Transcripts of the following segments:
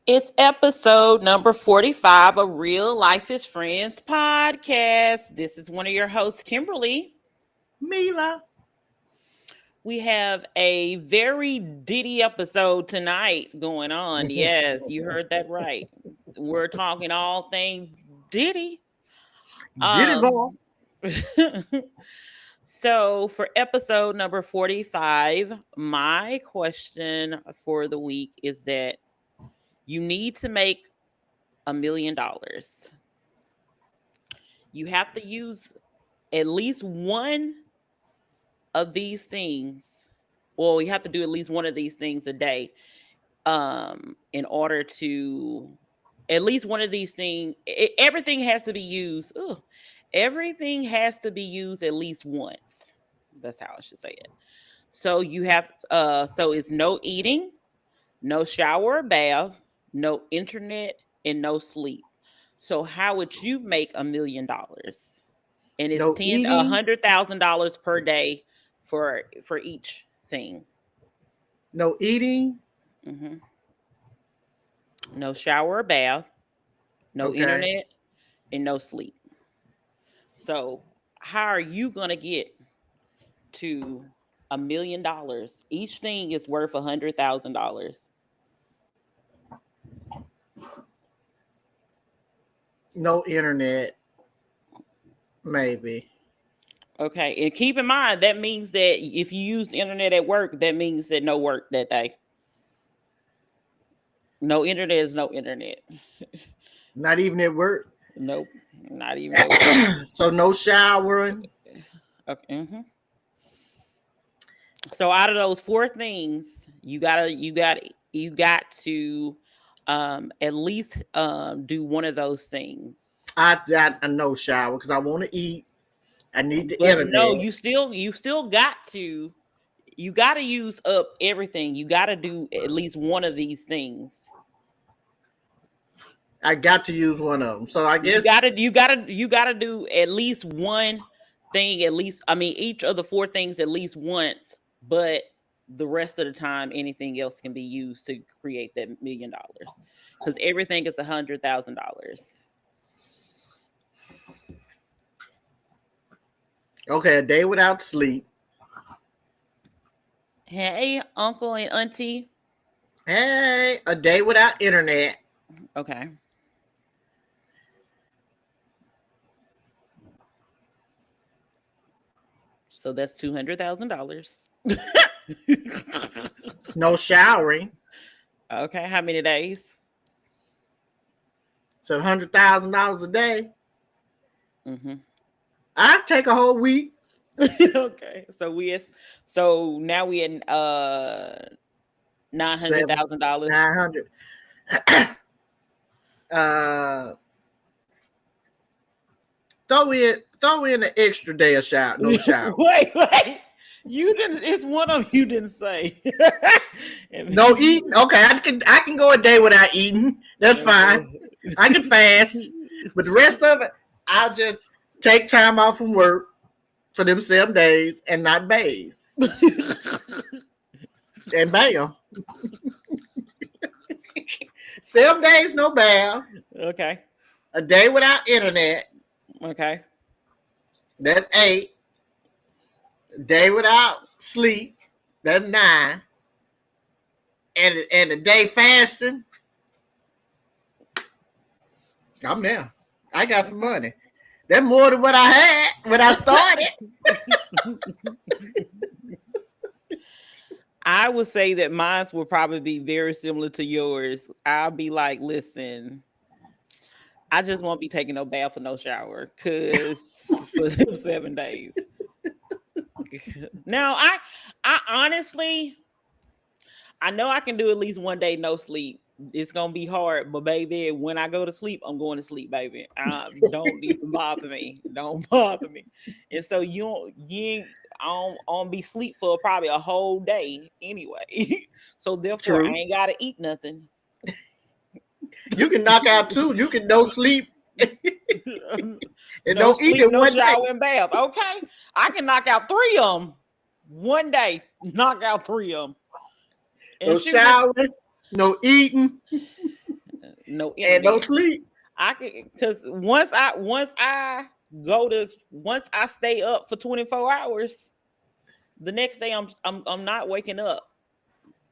It's episode number 45 of Real Life is Friends podcast. This is one of your hosts, Kimberly. Mila. We have a very Diddy episode tonight going on. Yes, you heard that right. We're talking all things Diddy. Diddy ball. So for episode number 45, my question for the week is that you need to make $1 million. You have to use at least one of these things. Well, you have to do at least one of these things a day in order to at least one of these things. Everything has to be used. Everything has to be used at least once. That's how I should say it. So you have so it's no eating, no shower or bath, no internet, and no sleep. So how would you make $1 million? And it's $100,000 per day for each thing. No eating. Mm-hmm. No shower or bath, no internet, and no sleep. So how are you gonna get to $1 million? Each thing is worth $100,000. No internet. Maybe. Okay, and keep in mind that means that if you use the internet at work, that means that no work that day. No internet is no internet. Not even at work. Nope, not even at work. So no showering. Okay. Mm-hmm. So out of those four things, you got to at least do one of those things. I no shower because I want to eat. I need the internet. No, you still got to. You got to use up everything. You got to do at least one of these things. I got to use one of them. So I guess you got to do at least one thing. At least, I mean, each of the four things at least once. But the rest of the time, anything else can be used to create that $1 million because everything is $100,000. Okay, a day without sleep. Hey, uncle and auntie. Hey, a day without internet. Okay. So that's $200,000. No showering. Okay, how many days? So $100,000 a day. Mm-hmm. I'd take a whole week. Okay, so now we in $900,000. 900. Throw in an extra day of shower. No shower. Wait. You didn't. It's one of you didn't say. No eating. Okay, I can go a day without eating. That's fine. I can fast, but the rest of it, I'll just take time off from work for them 7 days and not bathe. And bam. 7 days, no bath. Okay. A day without internet. Okay. That's 8. A day without sleep. That's 9. And a day fasting. I'm there. I got some money. That's more than what I had when I started. I would say that mine would probably be very similar to yours. I'll be like, listen, I just won't be taking no bath or no shower because for 7 days. Now, I honestly, I know I can do at least one day no sleep. It's gonna be hard, but baby, when I go to sleep, I'm going to sleep, baby. Don't even bother me. Don't bother me. And so you ain't on be sleep for probably a whole day anyway. So therefore, I ain't gotta eat nothing. You can knock out 2. You can no sleep. And no sleep, eat no shower and bath. Okay, I can knock out 3 of them one day. Knock out 3 of them. No showering, no eating. no and no internet. sleep. I can, because once I stay up for 24 hours, the next day I'm not waking up.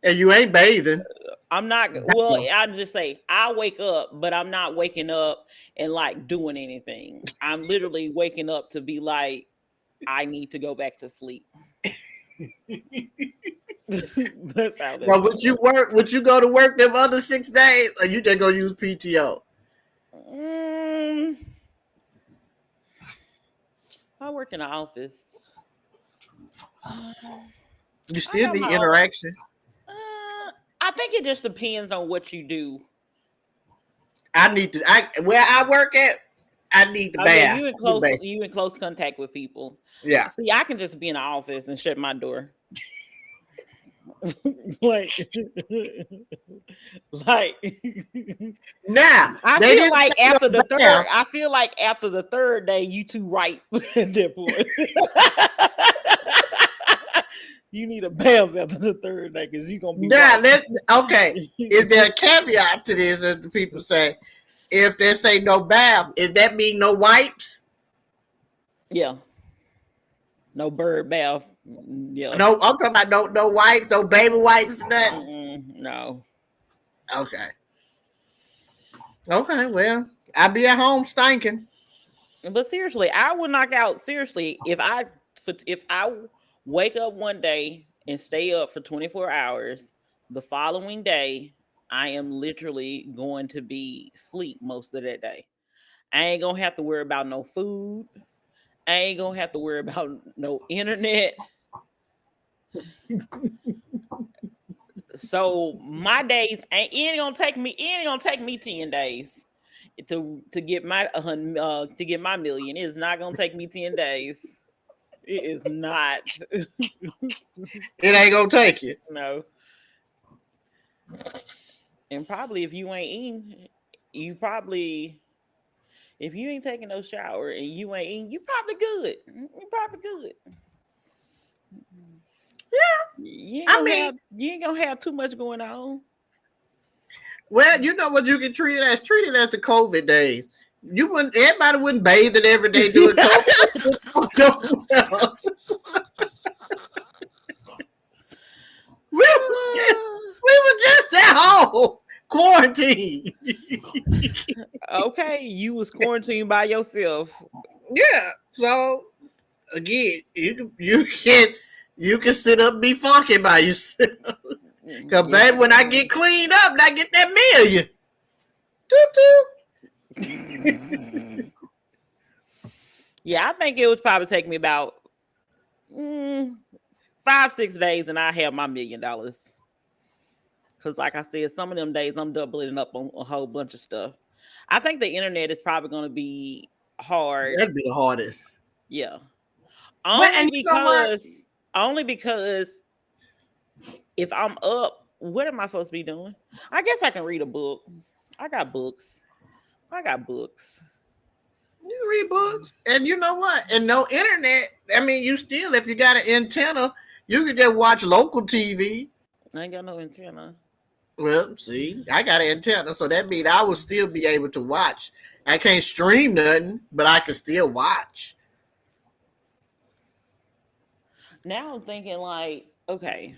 And you ain't bathing. I'm not, well, I just say I wake up, but I'm not waking up and like doing anything. I'm literally waking up to be like, I need to go back to sleep. That's how that Now, would you work? Would you go to work them other 6 days, or you just go use PTO? I work in the office. You still need interaction. I think it just depends on what you do. Where I work at, I need the bath. You in close contact with people. Yeah. See, I can just be in the office and shut my door. like now I feel like after the third, I feel like after the third day, you too ripe at that point. You need a bath after the third day because you're gonna be okay. Is there a caveat to this, as the people say? If they say no bath, does that mean no wipes? Yeah. No bird bath. Yeah. No, I'm talking about no wipes, no baby wipes, nothing. No. Okay. Okay, well, I'll be at home stinking. But seriously, I would knock out. Seriously, if I wake up one day and stay up for 24 hours, the following day, I am literally going to be asleep most of that day. I ain't gonna have to worry about no food. I ain't gonna have to worry about no internet. So my days it ain't gonna take me 10 days to get my million. It's not gonna take me 10 days. It is not. It ain't gonna take you. No. And probably if you ain't eating, if you ain't taking no shower and you ain't eating, you probably good. Yeah. You ain't gonna have too much going on. Well, you know what you can treat it as? Treat it as the COVID days. Everybody wouldn't bathe it every day doing COVID. we were just at home. Quarantine. Okay, you was quarantined by yourself. Yeah. So again, you can sit up and be funky by yourself. Cause baby, when I get cleaned up and I get that million. Yeah, I think it would probably take me about 5-6 days and I have my $1 million. Because like I said, some of them days I'm doubling up on a whole bunch of stuff. I think the internet is probably going to be hard. That'd be the hardest. Yeah. Only because if I'm up, what am I supposed to be doing? I guess I can read a book. I got books. You read books. And you know what? And no internet. I mean, you still, if you got an antenna, you can just watch local TV. I ain't got no antenna. Well, see, I got an antenna, so that means I will still be able to watch. I can't stream nothing, but I can still watch. Now I'm thinking like, okay.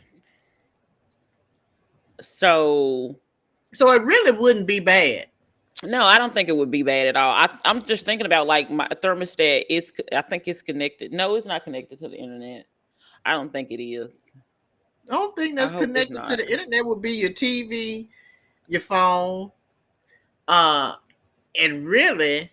So it really wouldn't be bad. No, I don't think it would be bad at all. I'm just thinking about like my thermostat. I think it's connected. No, it's not connected to the internet. I don't think it is. The only thing that's connected to the internet would be your TV, your phone, and really,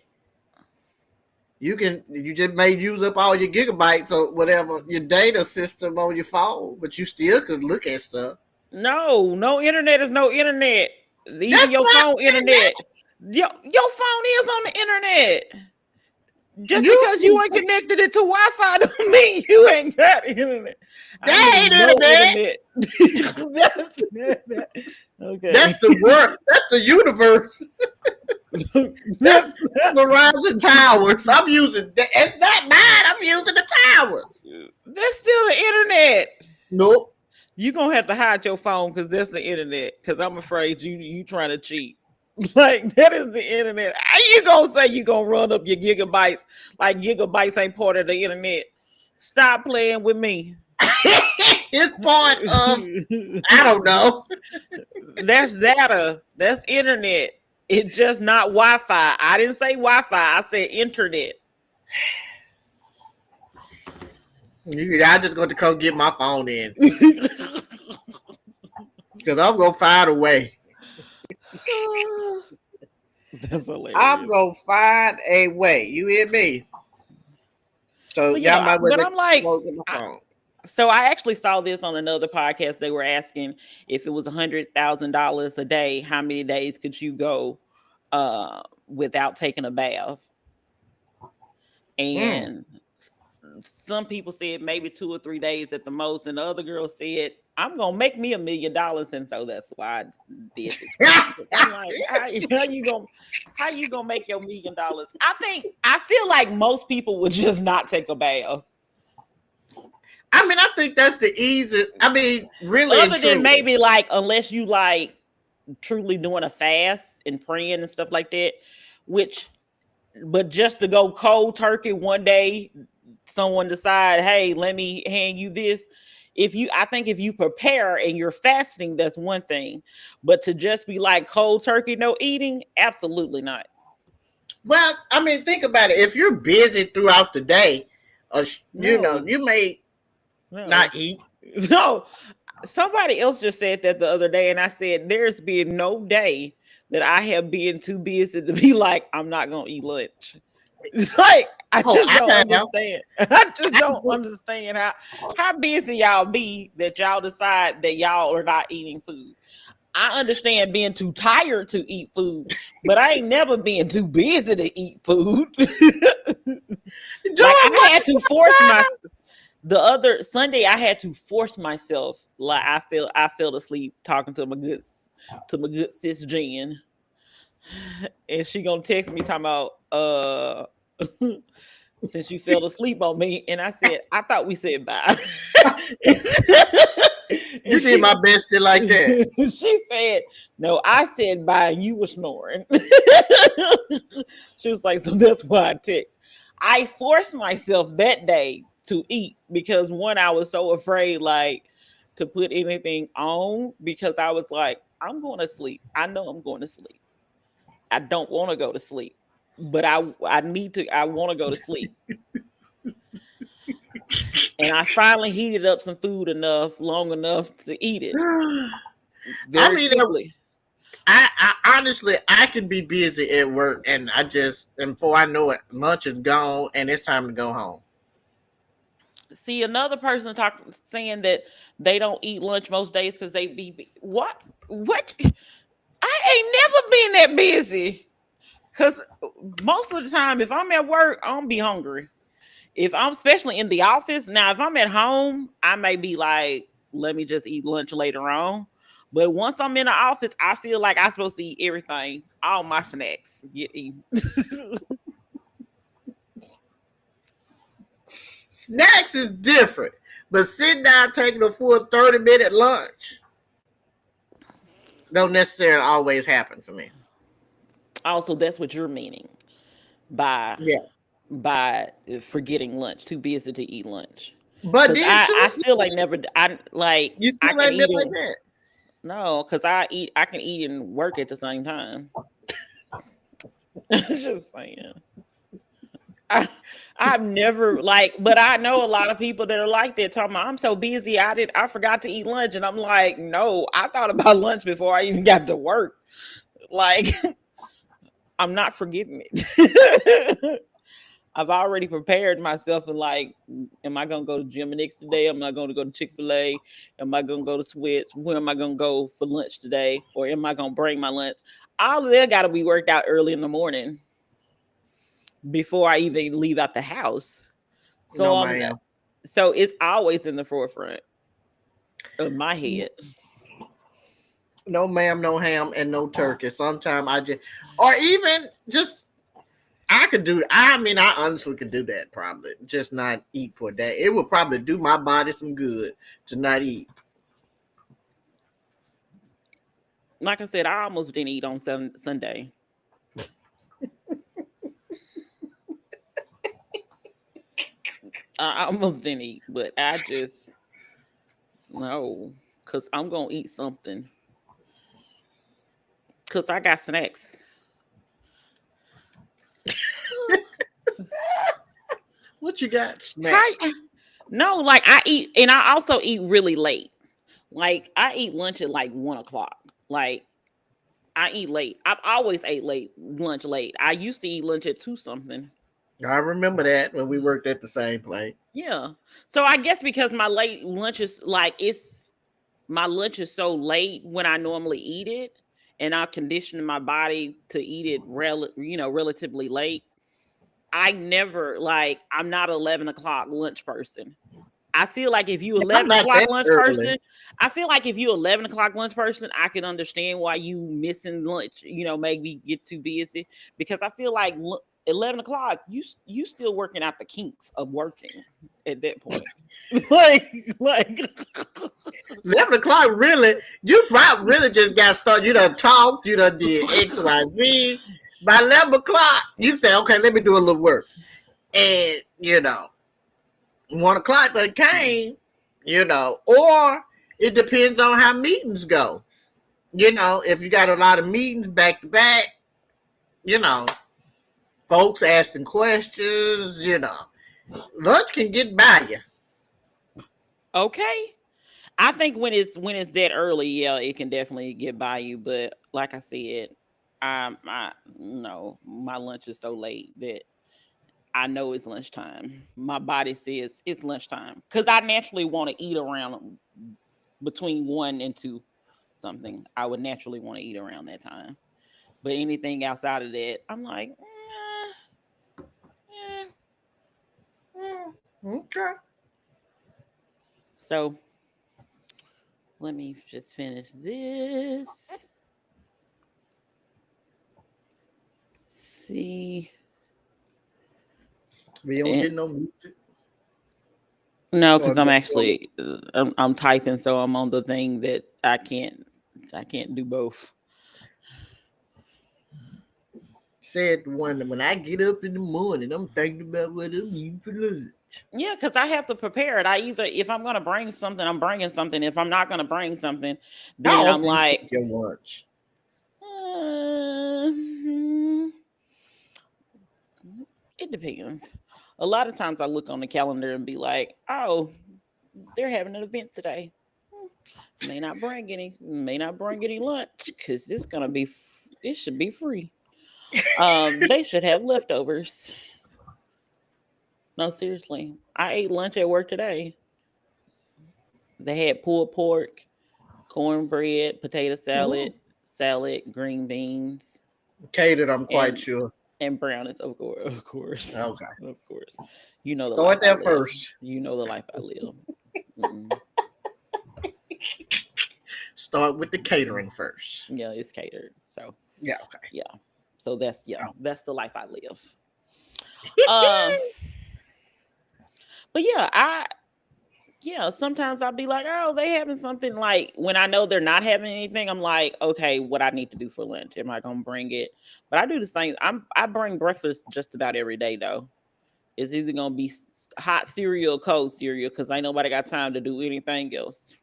you just may use up all your gigabytes or whatever your data system on your phone, but you still could look at stuff. No internet is no internet. Even your phone internet. Your phone is on the internet. Just because you ain't connected it to Wi-Fi don't mean you ain't got internet. That ain't internet. Okay. That's the work. That's the universe. That's the rising towers. I'm using that. It's not mine. I'm using the towers. That's still the internet. Nope. You're gonna have to hide your phone because that's the internet. Because I'm afraid you trying to cheat. Like, that is the internet. How you gonna say you gonna run up your gigabytes like gigabytes ain't part of the internet? Stop playing with me. It's part of, I don't know. That's data. That's internet. It's just not Wi-Fi. I didn't say Wi-Fi. I said internet. I just going to come get my phone in. Because I'm going to find a way. That's hilarious. I'm going to find a way. You hear me? So y'all might but I'm like, phone. So I actually saw this on another podcast. They were asking if it was $100,000 a day, how many days could you go without taking a bath? And some people said maybe 2 or 3 days at the most, and the other girl said, "I'm gonna make me $1 million," and so that's why I did this. I'm like, how you gonna make your $1 million? I feel like most people would just not take a bath. I mean, I think that's the easiest. I mean, really, other than maybe like unless you like truly doing a fast and praying and stuff like that, but just to go cold turkey one day, someone decide, hey, let me hand you this. I think if you prepare and you're fasting, that's one thing, but to just be like cold turkey, no eating, absolutely not. Well, I mean, think about it. If you're busy throughout the day, you may not eat. No, somebody else just said that the other day, and I said there's been no day that I have been too busy to be like, I'm not gonna eat lunch. Like, I just don't understand. I just don't understand how busy y'all be that y'all decide that y'all are not eating food. I understand being too tired to eat food, but I ain't never been too busy to eat food. Like, I had to force myself. The other Sunday, I had to force myself. Like, I fell asleep talking to my good sis Jen, and she gonna text me talking about since you fell asleep on me, and I said, I thought we said bye. You did my best to like that. She said, no, I said bye and you were snoring. She was like, so that's why I text. I forced myself that day to eat because one, I was so afraid like to put anything on because I was like, I'm going to sleep. I know I'm going to sleep. I don't want to go to sleep, but I want to go to sleep. And I finally heated up some food long enough to eat it. Very quickly. I honestly, I can be busy at work and before I know it, lunch is gone and it's time to go home. See, another person saying that they don't eat lunch most days because they be what? I ain't never been that busy. Because most of the time, if I'm at work, I don't be hungry. If I'm especially in the office, now if I'm at home, I may be like, let me just eat lunch later on. But once I'm in the office, I feel like I'm supposed to eat everything, all my snacks get eaten. Snacks is different, but sitting down taking a full 30-minute lunch don't necessarily always happen for me. Also, that's what you're meaning by forgetting lunch, too busy to eat lunch. But I still like never. You still ain't been like that. No, because I can eat and work at the same time. Just saying. I've never but I know a lot of people that are like that. Talking about, I'm so busy, I forgot to eat lunch, and I'm like, no, I thought about lunch before I even got to work. Like, I'm not forgetting it. I've already prepared myself and like, am I gonna go to Gym and X today? Am I going to go to Chick-fil-A? Am I gonna go to Sweats? Where am I gonna go for lunch today? Or am I gonna bring my lunch? All of that gotta be worked out early in the morning before I even leave out the house. So so it's always in the forefront of my head. No ma'am, no ham, and no turkey. Sometimes I could do. I mean, I honestly could do that. Probably just not eat for a day. It would probably do my body some good to not eat. like I said, I almost didn't eat on Sunday. I almost didn't eat, but I just no, cause I'm gonna eat something. Cause I got snacks. What you got? How? Snacks. No, like I eat, and I also eat really late. Like I eat lunch at like 1 o'clock. Like I eat late. I've always ate late, lunch late. I used to eat lunch at 2 something. I remember that when we worked at the same place. Yeah. So I guess because my late lunch is like my lunch is so late when I normally eat it, and I condition my body to eat it relatively late. I never like I'm not 11 o'clock lunch person. I feel like if you I'm 11 not o'clock that lunch early. person, I feel like if you 11 o'clock lunch person, I can understand why you missing lunch. Maybe get too busy because I feel like 11 o'clock, you still working out the kinks of working at that point. like 11 o'clock, really? You probably really just got started. You done talked, you done did X, Y, Z. By 11 o'clock, you say, okay, let me do a little work. And, 1 o'clock done came, or it depends on how meetings go. If you got a lot of meetings back to back, you know, folks asking questions, lunch can get by you. Okay. I think when it's that early, yeah, it can definitely get by you. But like I said, I no, my lunch is so late that I know it's lunchtime. My body says it's lunchtime because I naturally want to eat around between 1 and 2 something. I would naturally want to eat around that time. But anything outside of that, I'm like, eh. Okay. So let me just finish this. See. We don't get no music. No, because I'm actually I'm typing, so I'm on the thing that I can't do both. Said when I get up in the morning, I'm thinking about what I'm eating for lunch. Yeah, because I have to prepare it. I either if I'm gonna bring something, I'm bringing something. If I'm not gonna bring something, then How I'm often you like, take your lunch? It depends. A lot of times I look on the calendar and be like, oh, they're having an event today. May not bring any lunch because it should be free. They should have leftovers. No, seriously. I ate lunch at work today. They had pulled pork, cornbread, potato salad, green beans, Catered, I'm quite and sure. and brownies, of course. Okay. Of course. You know the life Start I there live. first. You know the life I live. Mm-mm. Start with the catering first. Yeah, it's catered. So Yeah, okay. yeah. So that's Oh. that's the life I live. But sometimes I'll be like, oh, they having something. Like when I know they're not having anything, I'm like, okay, what I need to do for lunch? Am I gonna bring it? But I do the same. I bring breakfast just about every day though. It's either gonna be hot cereal or cold cereal because ain't nobody got time to do anything else.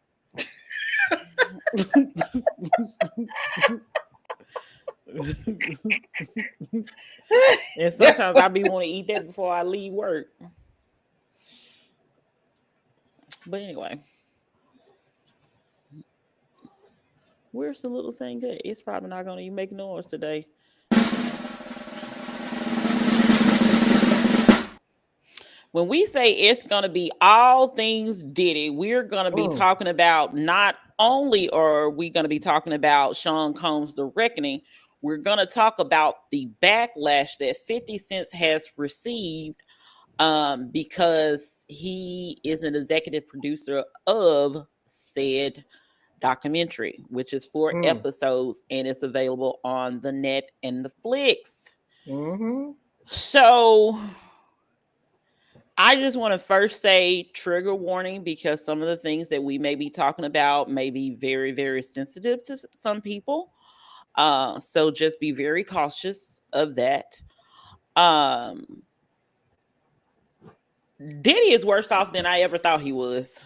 And sometimes I be want to eat that before I leave work. But anyway, where's the little thing at? It's probably not gonna even make noise today. When we say it's going to be all things Diddy, we're going to be talking about not only are we going to be talking about Sean Combs' The Reckoning, we're going to talk about the backlash that 50 Cent has received because he is an executive producer of said documentary, which is 4 episodes and it's available on the net and the flicks. Mm-hmm. So I just want to first say trigger warning because some of the things that we may be talking about may be very, very sensitive to some people. So just be very cautious of that. Um, Diddy is worse off than I ever thought he was.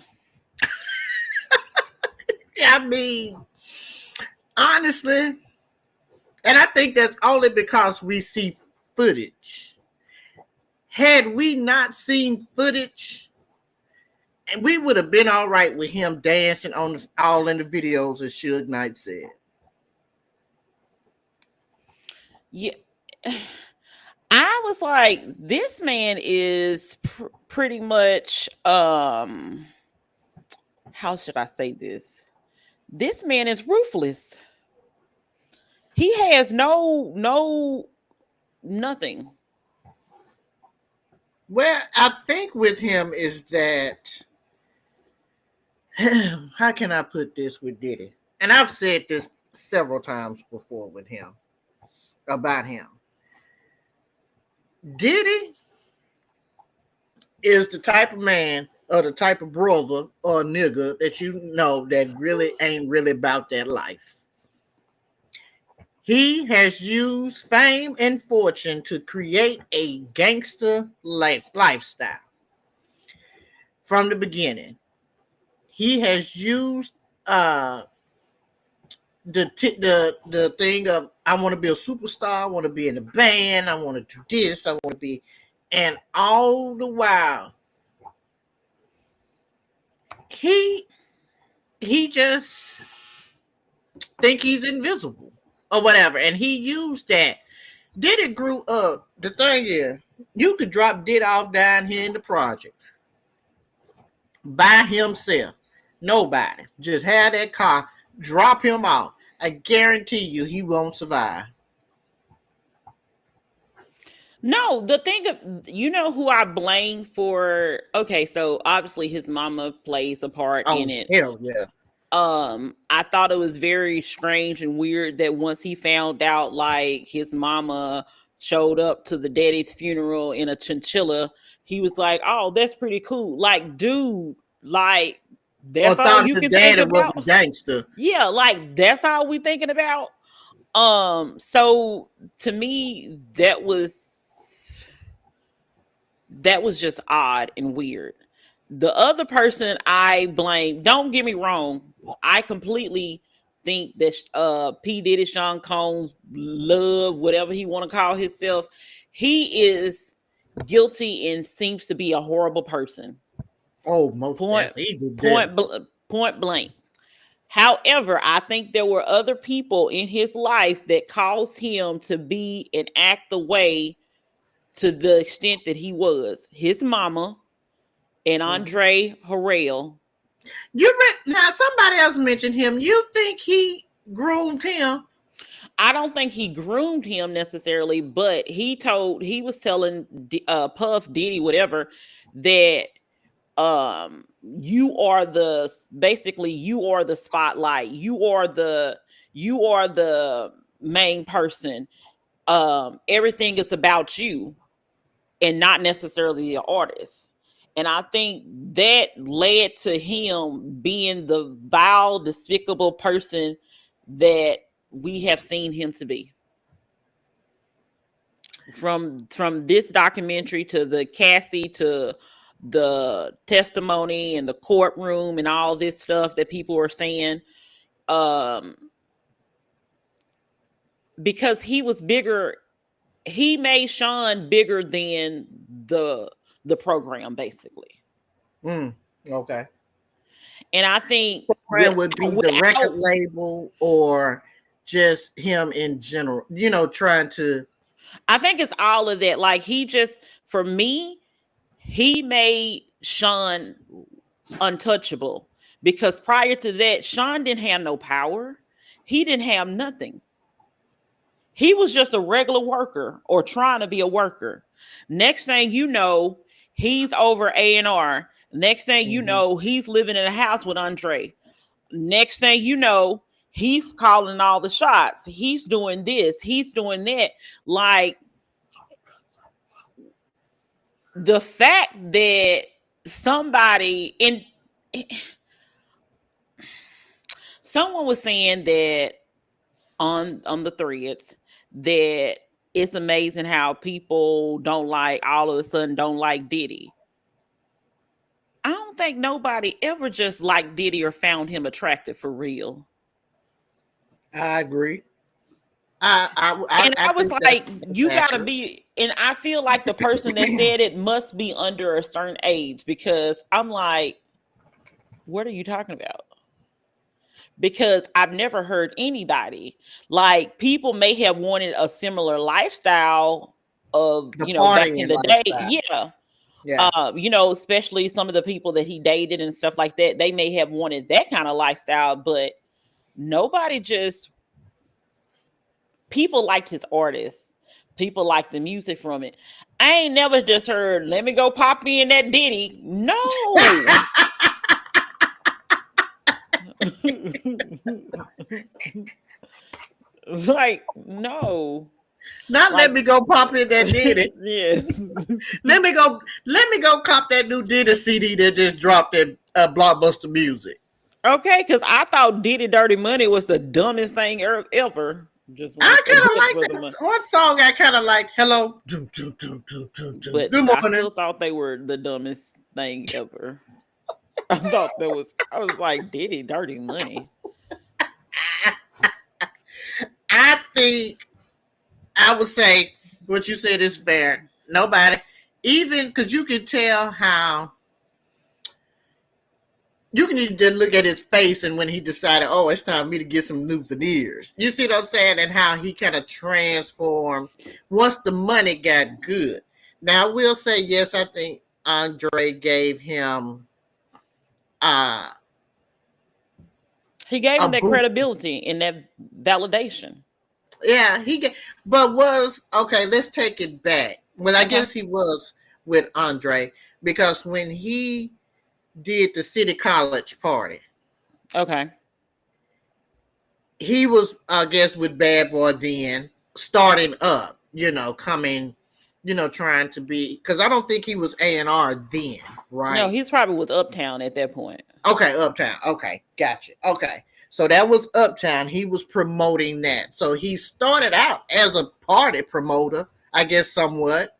I mean, honestly, and I think that's only because we see footage. Had we not seen footage, and we would have been all right with him dancing on all in the videos, as Suge Knight said. Yeah. I was like, this man is pretty much how should I say this? This man is ruthless. He has nothing. Well, I think with him is that how can I put this with Diddy? And I've said this several times before with him about him. Diddy is the type of man or the type of brother or nigga that you know that really ain't really about that life. He has used fame and fortune to create a gangster lifestyle from the beginning. He has used the thing of I want to be a superstar, I want to be in a band, I want to do this, I want to be, and all the while he just think he's invisible or whatever, and he used that. Diddy grew up. The thing is, you could drop Diddy off down here in the project by himself. Nobody. Just have that car, drop him off. I guarantee you he won't survive. No, the thing of, you know who I blame for, okay, so obviously his mama plays a part in Oh, it. hell yeah. I thought it was very strange and weird that once he found out like his mama showed up to the daddy's funeral in a chinchilla, he was like, "Oh, that's pretty cool." Like, dude, like Or that's all thought you his can think daddy was about? a gangster. Yeah, like that's all we thinking about. So to me that was just odd and weird. The other person I blame, don't get me wrong, I completely think that P. Diddy, Sean Combs, love, whatever he want to call himself, he is guilty and seems to be a horrible person. Oh, most Point definitely. He did point that. point blank. However, I think there were other people in his life that caused him to be and act the way to the extent that he was. His mama and Andre Harrell. Now somebody else mentioned him. You think he groomed him? I don't think he groomed him necessarily, but he was telling Puff Diddy whatever that you are the spotlight. You are the main person. Everything is about you and not necessarily the artist. And I think that led to him being the vile, despicable person that we have seen him to be. From this documentary to the Cassie to the testimony and the courtroom and all this stuff that people are saying, because he was bigger, he made Sean bigger than the program, basically. Okay. And I think Program would be the record label or just him in general, trying to. I think it's all of that. Like for me, he made Sean untouchable, because prior to that, Sean didn't have no power. He didn't have nothing. He was just a regular worker or trying to be a worker. Next thing you know, he's over A&R. Next thing you know, he's living in a house with Andre. Next thing you know, he's calling all the shots. He's doing this. He's doing that. Like, the fact that someone was saying that on the threads that it's amazing how people don't like all of a sudden don't like Diddy. I don't think nobody ever just liked Diddy or found him attractive for real. I agree. And I was think like, that's you gotta accurate. be, and I feel like the person that said it must be under a certain age because I'm like, what are you talking about? Because I've never heard anybody like people may have wanted a similar lifestyle of, The back in partying the day. lifestyle. Yeah. Yeah. Especially some of the people that he dated and stuff like that, they may have wanted that kind of lifestyle, but nobody just people liked his artists. People liked the music from it. I ain't never just heard, let me go pop in that Diddy. No. Like, no. Not Like, let me go pop in that Diddy. yeah. Let me go cop that new Diddy CD that just dropped at Blockbuster Music. Okay, because I thought Diddy Dirty Money was the dumbest thing ever. Just want I to say kind of that like for the money. this one song. I kind of like. Hello. But Good I morning. still thought they were the dumbest thing ever. I was like, Diddy Dirty Money. I think I would say what you said is fair. Nobody, even because you can tell how you can even just look at his face and when he decided, oh, it's time for me to get some new veneers. You see what I'm saying? And how he kind of transformed once the money got good. Now I will say, yes, I think Andre gave him He gave a him that boost. credibility and that validation. Yeah, but was okay. Let's take it back. Well, I Okay. guess he was with Andre because when he did the City College party, Okay. he was, I guess, with Bad Boy then, starting up. Coming, trying to be because I don't think he was A&R then, No, right? he's probably with Uptown at that point. Okay, Uptown. Okay, gotcha. Okay, so that was Uptown. He was promoting that. So he started out as a party promoter, I guess, somewhat,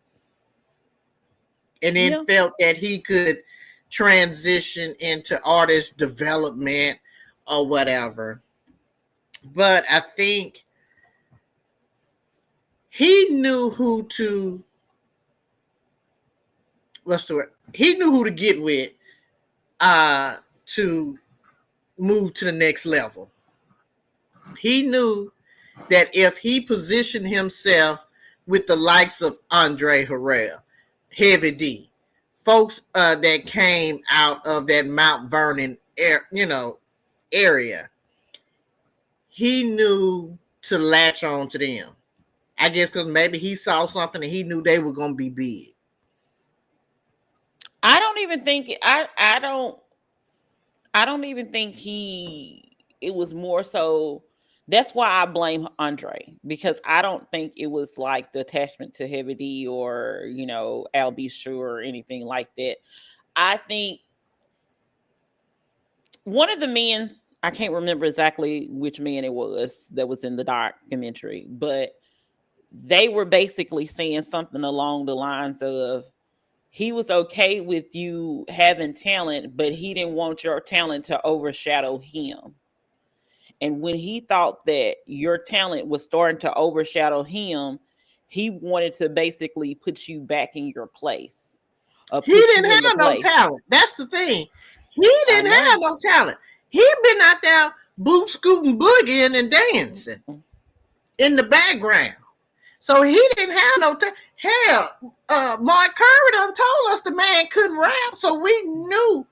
and then Yeah. felt that he could transition into artist development or whatever. But I think he knew who to what's the word? He knew who to get with to move to the next level. He knew that if he positioned himself with the likes of Andre Harrell, Heavy D, folks that came out of that Mount Vernon area, he knew to latch on to them. I guess because maybe he saw something and he knew they were going to be big. I don't even think I don't even think it was more so that's why I blame Andre because I don't think it was like the attachment to Heavy D or, Al B. Sure or anything like that. I think one of the men, I can't remember exactly which man it was that was in the documentary, but they were basically saying something along the lines of he was okay with you having talent, but he didn't want your talent to overshadow him. And when he thought that your talent was starting to overshadow him, he wanted to basically put you back in your place or He put didn't you in the have no place. talent. That's the thing. He I didn't have know. no talent. He been out there boot scooting, boogieing, and dancing in the background. So he didn't have no talent. Hell, Mark Curry done told us the man couldn't rap, so we knew.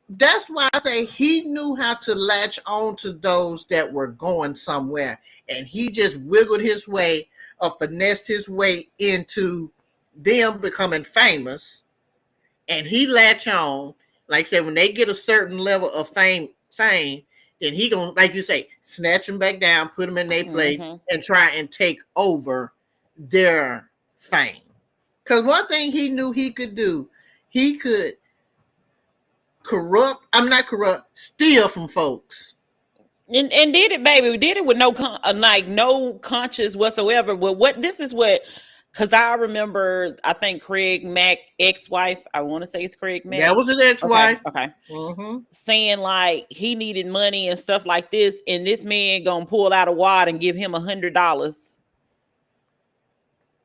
That's why I say he knew how to latch on to those that were going somewhere. And he just wiggled his way or finessed his way into them becoming famous, and he latch on. Like I said, when they get a certain level of fame, then he gonna, like you say, snatch them back down, put them in their place, Mm-hmm. and try and take over their fame. Because one thing he knew he could do, he could corrupt. I'm not corrupt. Steal from folks. And did it, baby. Did it with no like no conscience whatsoever. But what this is what, because I remember, I think Craig Mack ex-wife. I want to say it's Craig Mack. That was his ex-wife. Okay. Mm-hmm. Saying like he needed money and stuff like this, and this man gonna pull out a wad and give him $100,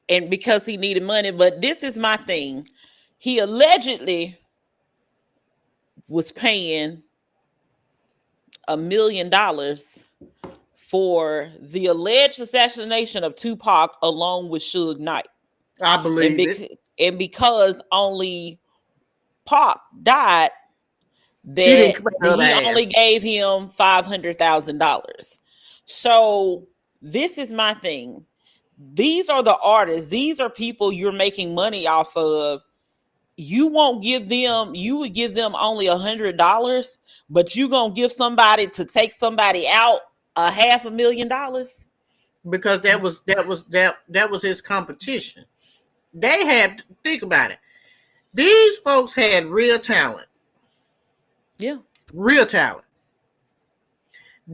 and because he needed money. But this is my thing. He allegedly was paying $1 million for the alleged assassination of Tupac along with Suge Knight. I believe it. And because only Pac died, that he only gave him $500,000. So this is my thing. These are the artists. These are people you're making money off of. You won't give them, you would give them only $100, but you gonna give somebody to take somebody out $500,000 because that was his competition. They had, think about it. These folks had real talent. Yeah, real talent.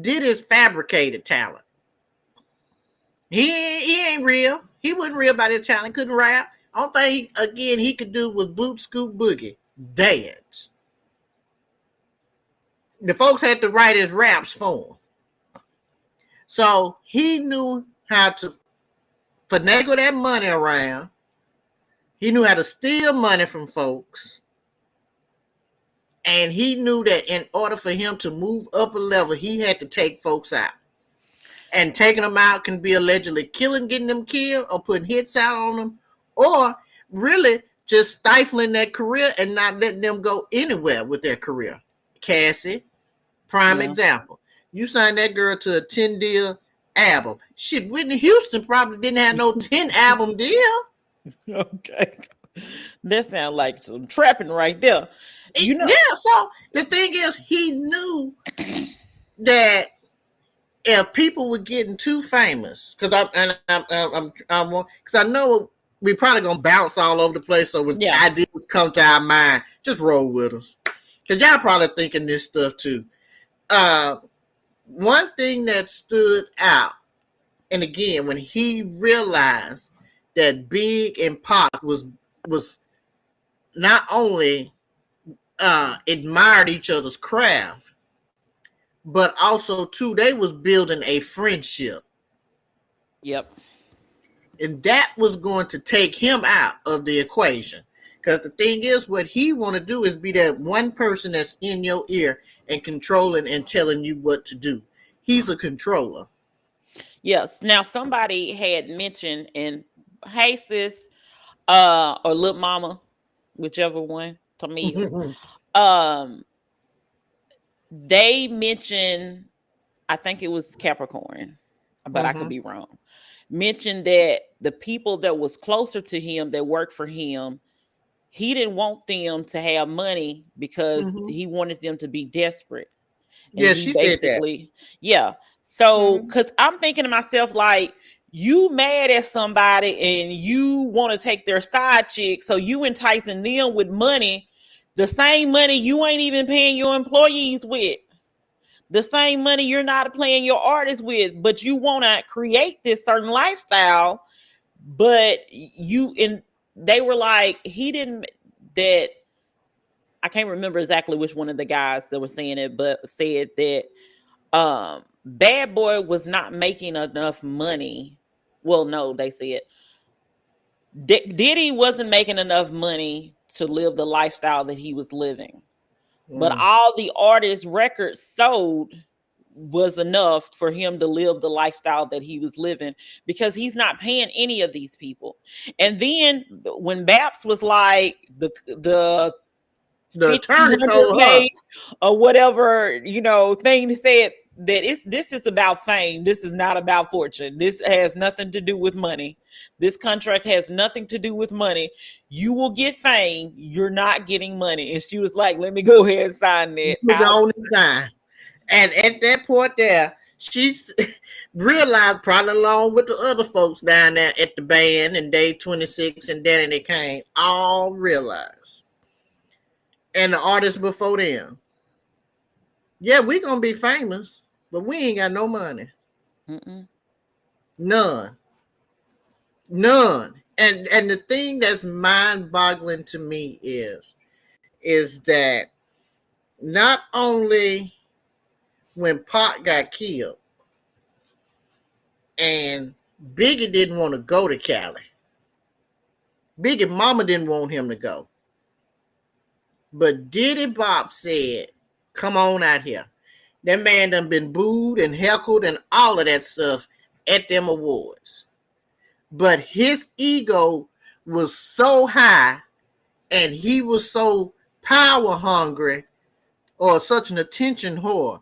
Diddy's fabricated talent. He ain't real. He wasn't real about his talent. Couldn't rap. Only thing again he could do was boot, scoop, boogie, dance. The folks had to write his raps for him. So he knew how to finagle that money around. He knew how to steal money from folks. And he knew that in order for him to move up a level, he had to take folks out. And taking them out can be allegedly killing, getting them killed, or putting hits out on them, or really just stifling their career and not letting them go anywhere with their career. Cassie, prime example. You signed that girl to a 10-deal album. Shit, Whitney Houston probably didn't have no 10-album deal. Okay. That sounds like some trapping right there. You know. Yeah, so the thing is, he knew that if people were getting too famous, because I know we probably gonna bounce all over the place. So when ideas come to our mind, just roll with us, because y'all probably thinking this stuff too. One thing that stood out, and again, when he realized that Big and Pac was not only admired each other's craft, but also too they was building a friendship. Yep. And that was going to take him out of the equation. Because the thing is, what he want to do is be that one person that's in your ear and controlling and telling you what to do. He's a controller. Yes. Now somebody had mentioned, and hey sis, or Lil Mama, whichever one, to me. They mentioned, I think it was Capricorn, but I could be wrong. Mentioned that the people that was closer to him, that worked for him, he didn't want them to have money because he wanted them to be desperate. And she said that. Yeah. So, because I'm thinking to myself, like, you mad at somebody and you want to take their side chick, so you enticing them with money, the same money you ain't even paying your employees with, the same money you're not paying your artists with, but you want to create this certain lifestyle. But they were like, he didn't, that I can't remember exactly which one of the guys that were saying it, but said that Bad Boy was not making enough money. Well, no, they said Diddy wasn't making enough money to live the lifestyle that he was living. But all the artists' records sold was enough for him to live the lifestyle that he was living, because he's not paying any of these people. And then when Baps was like the attorney told her, or whatever, thing, said that this is about fame. This is not about fortune. This has nothing to do with money. This contract has nothing to do with money. You will get fame. You're not getting money. And she was like, let me go ahead and sign that. Sign. And at that point there, she realized, probably along with the other folks down there at the band and Day 26 and Danny They Came, all realized. And the artists before them, yeah, we're going to be famous, but we ain't got no money. Mm-mm. None. And the thing that's mind-boggling to me is that not only when Pac got killed and Biggie didn't want to go to Cali. Biggie mama didn't want him to go. But Diddy Bop said, come on out here. That man done been booed and heckled and all of that stuff at them awards. But his ego was so high and he was so power hungry or such an attention whore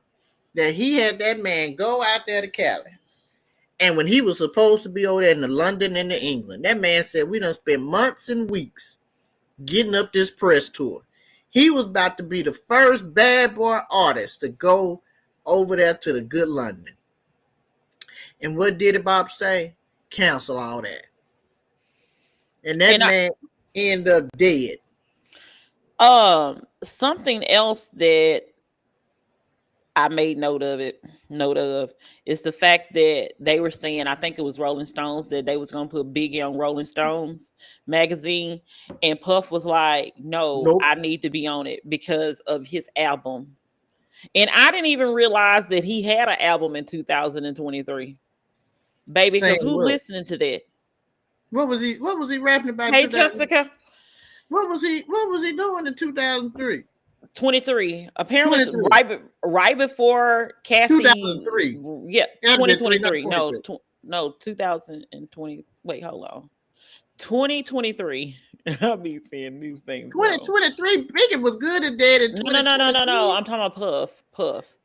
that he had that man go out there to Cali. And when he was supposed to be over there in the London and the England, that man said, we done spent months and weeks getting up this press tour. He was about to be the first bad boy artist to go over there to the good London. And what did Bob say? Cancel all that. And that man ended up dead. Something else that I made note of is the fact that they were saying, I think it was Rolling Stones, that they was gonna put Biggie on Rolling Stones magazine, and Puff was like, no, nope. I need to be on it because of his album. And I didn't even realize that he had an album in 2023. Baby, because who's listening to that? What was he rapping about? Hey, Jessica. What was he doing in 2003? 23. Apparently 23. Right before Cassie. 2003. Yeah, 2023. No, 2020. Wait, hold on. 2023. I'll be seeing these things. 2023. Biggie was good and dead in 2023. No. I'm talking about Puff.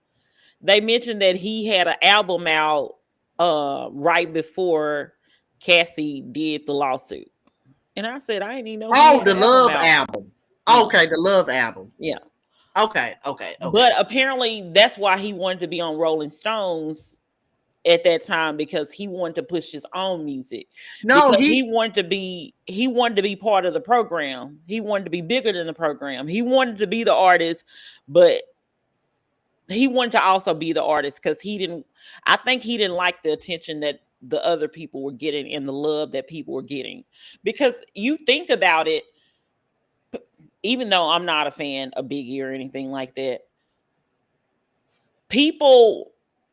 They mentioned that he had an album out right before Cassie did the lawsuit. And I said, I didn't even know. Oh, the Love album. Okay, the Love album. Yeah. Okay. But apparently that's why he wanted to be on Rolling Stones at that time, because he wanted to push his own music. No, because he wanted to be part of the program. He wanted to be bigger than the program. He wanted to be the artist, but he wanted to also be the artist because I think he didn't like the attention that the other people were getting and the love that people were getting. Because you think about it, even though I'm not a fan of Biggie or anything like that, people,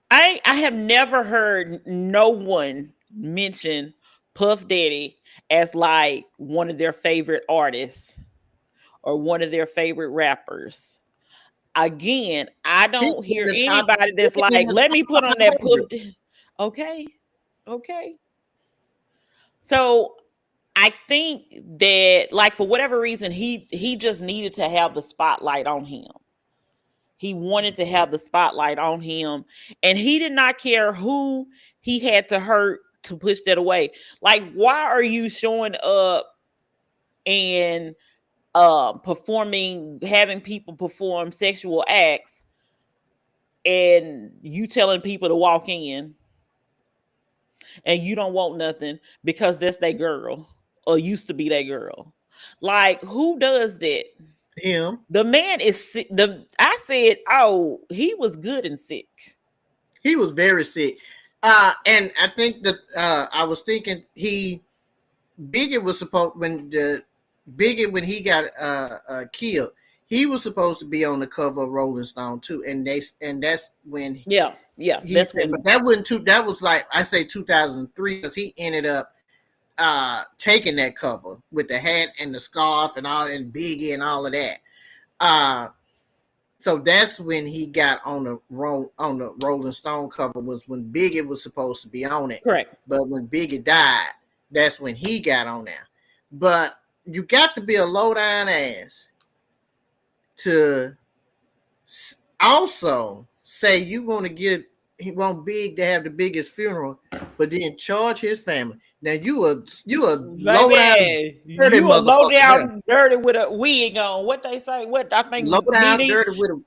I have never heard no one mention Puff Daddy as like one of their favorite artists or one of their favorite rappers. Again, I don't hear anybody that's like, let me put on that Puff. Okay. So I think that, like, for whatever reason, he just needed to have the spotlight on him. He wanted to have the spotlight on him, and he did not care who he had to hurt to push that away. Like, why are you showing up and performing, having people perform sexual acts, and you telling people to walk in, and you don't want nothing because that's their girl or used to be that girl? Like, who does that? Him. The man is sick. I said, oh, he was good and sick. He was very sick. And I think that I was thinking Biggie was supposed, when he got killed, he was supposed to be on the cover of Rolling Stone too. And that's when that's said, but that was like, I say 2003, because he ended up taking that cover with the hat and the scarf and all, and Biggie and all of that. So that's when he got on the Rolling Stone cover, was when Biggie was supposed to be on it. Correct. But when Biggie died, that's when he got on there. But you got to be a low down ass to also say you want Big to have the biggest funeral, but then charge his family. Now you a low down dirty with a wig on. What they say? What I think low down dirty with a.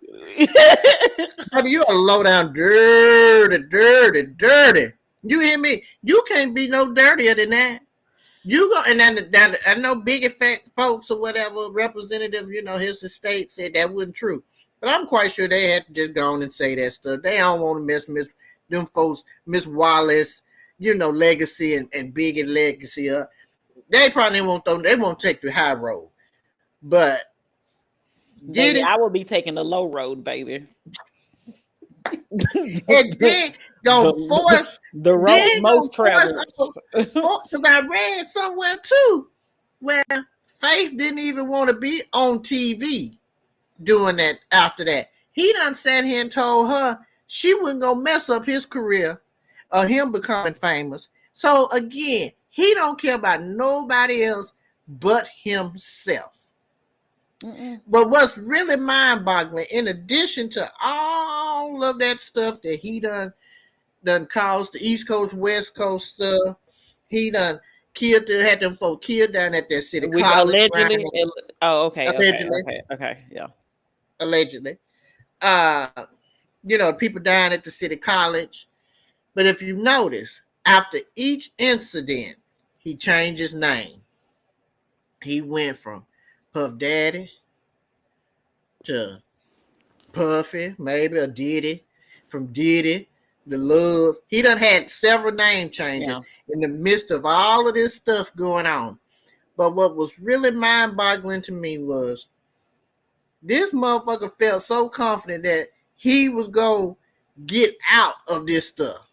I mean, you a low down dirty. You hear me? You can't be no dirtier than that. You go, and then I know big effect folks or whatever representative, his estate said that wasn't true. But I'm quite sure they had to just go on and say that stuff. They don't want to mess them folks, Miss Wallace, legacy and Biggie legacy up. They probably they won't take the high road. But baby, I will be taking the low road, baby. And then gonna force the road most traveled. Because I read somewhere too where Faith didn't even want to be on TV doing that after that. He done sat here and told her she wasn't gonna mess up his career or him becoming famous. So again, he don't care about nobody else but himself. Mm-mm. But what's really mind-boggling, in addition to all of that stuff that he done caused, the East Coast, West Coast stuff, he done had them folk killed down at that city college. Allegedly. Okay. Yeah. Allegedly. People dying at the city college. But if you notice, after each incident, he changed his name. He went from Puff Daddy to Puffy, maybe, a Diddy. From Diddy, the Love. He done had several name changes in the midst of all of this stuff going on. But what was really mind-boggling to me was this motherfucker felt so confident that he was going to get out of this stuff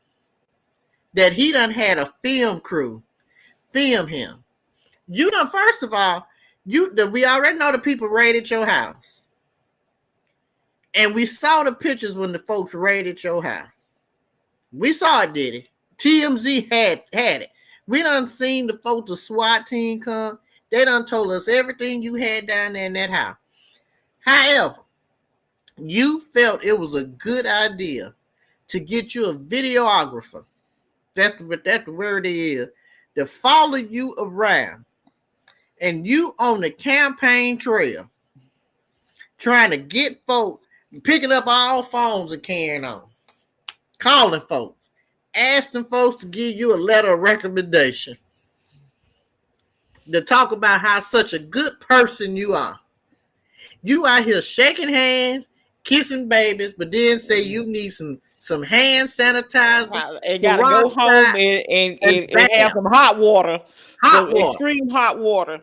that he done had a film crew film him. First of all, we already know the people raided your house. And we saw the pictures when the folks raided your house. We saw it, Diddy. TMZ had it. We done seen the folks, the SWAT team come. They done told us everything you had down there in that house. However, you felt it was a good idea to get you a videographer. That's the word it is. To follow you around. And you on the campaign trail trying to get folks, picking up all phones and carrying on. Calling folks. Asking folks to give you a letter of recommendation. To talk about how such a good person you are. You out here shaking hands, kissing babies, but then say you need some hand sanitizer. And gotta go home and have some hot water. Extreme hot water.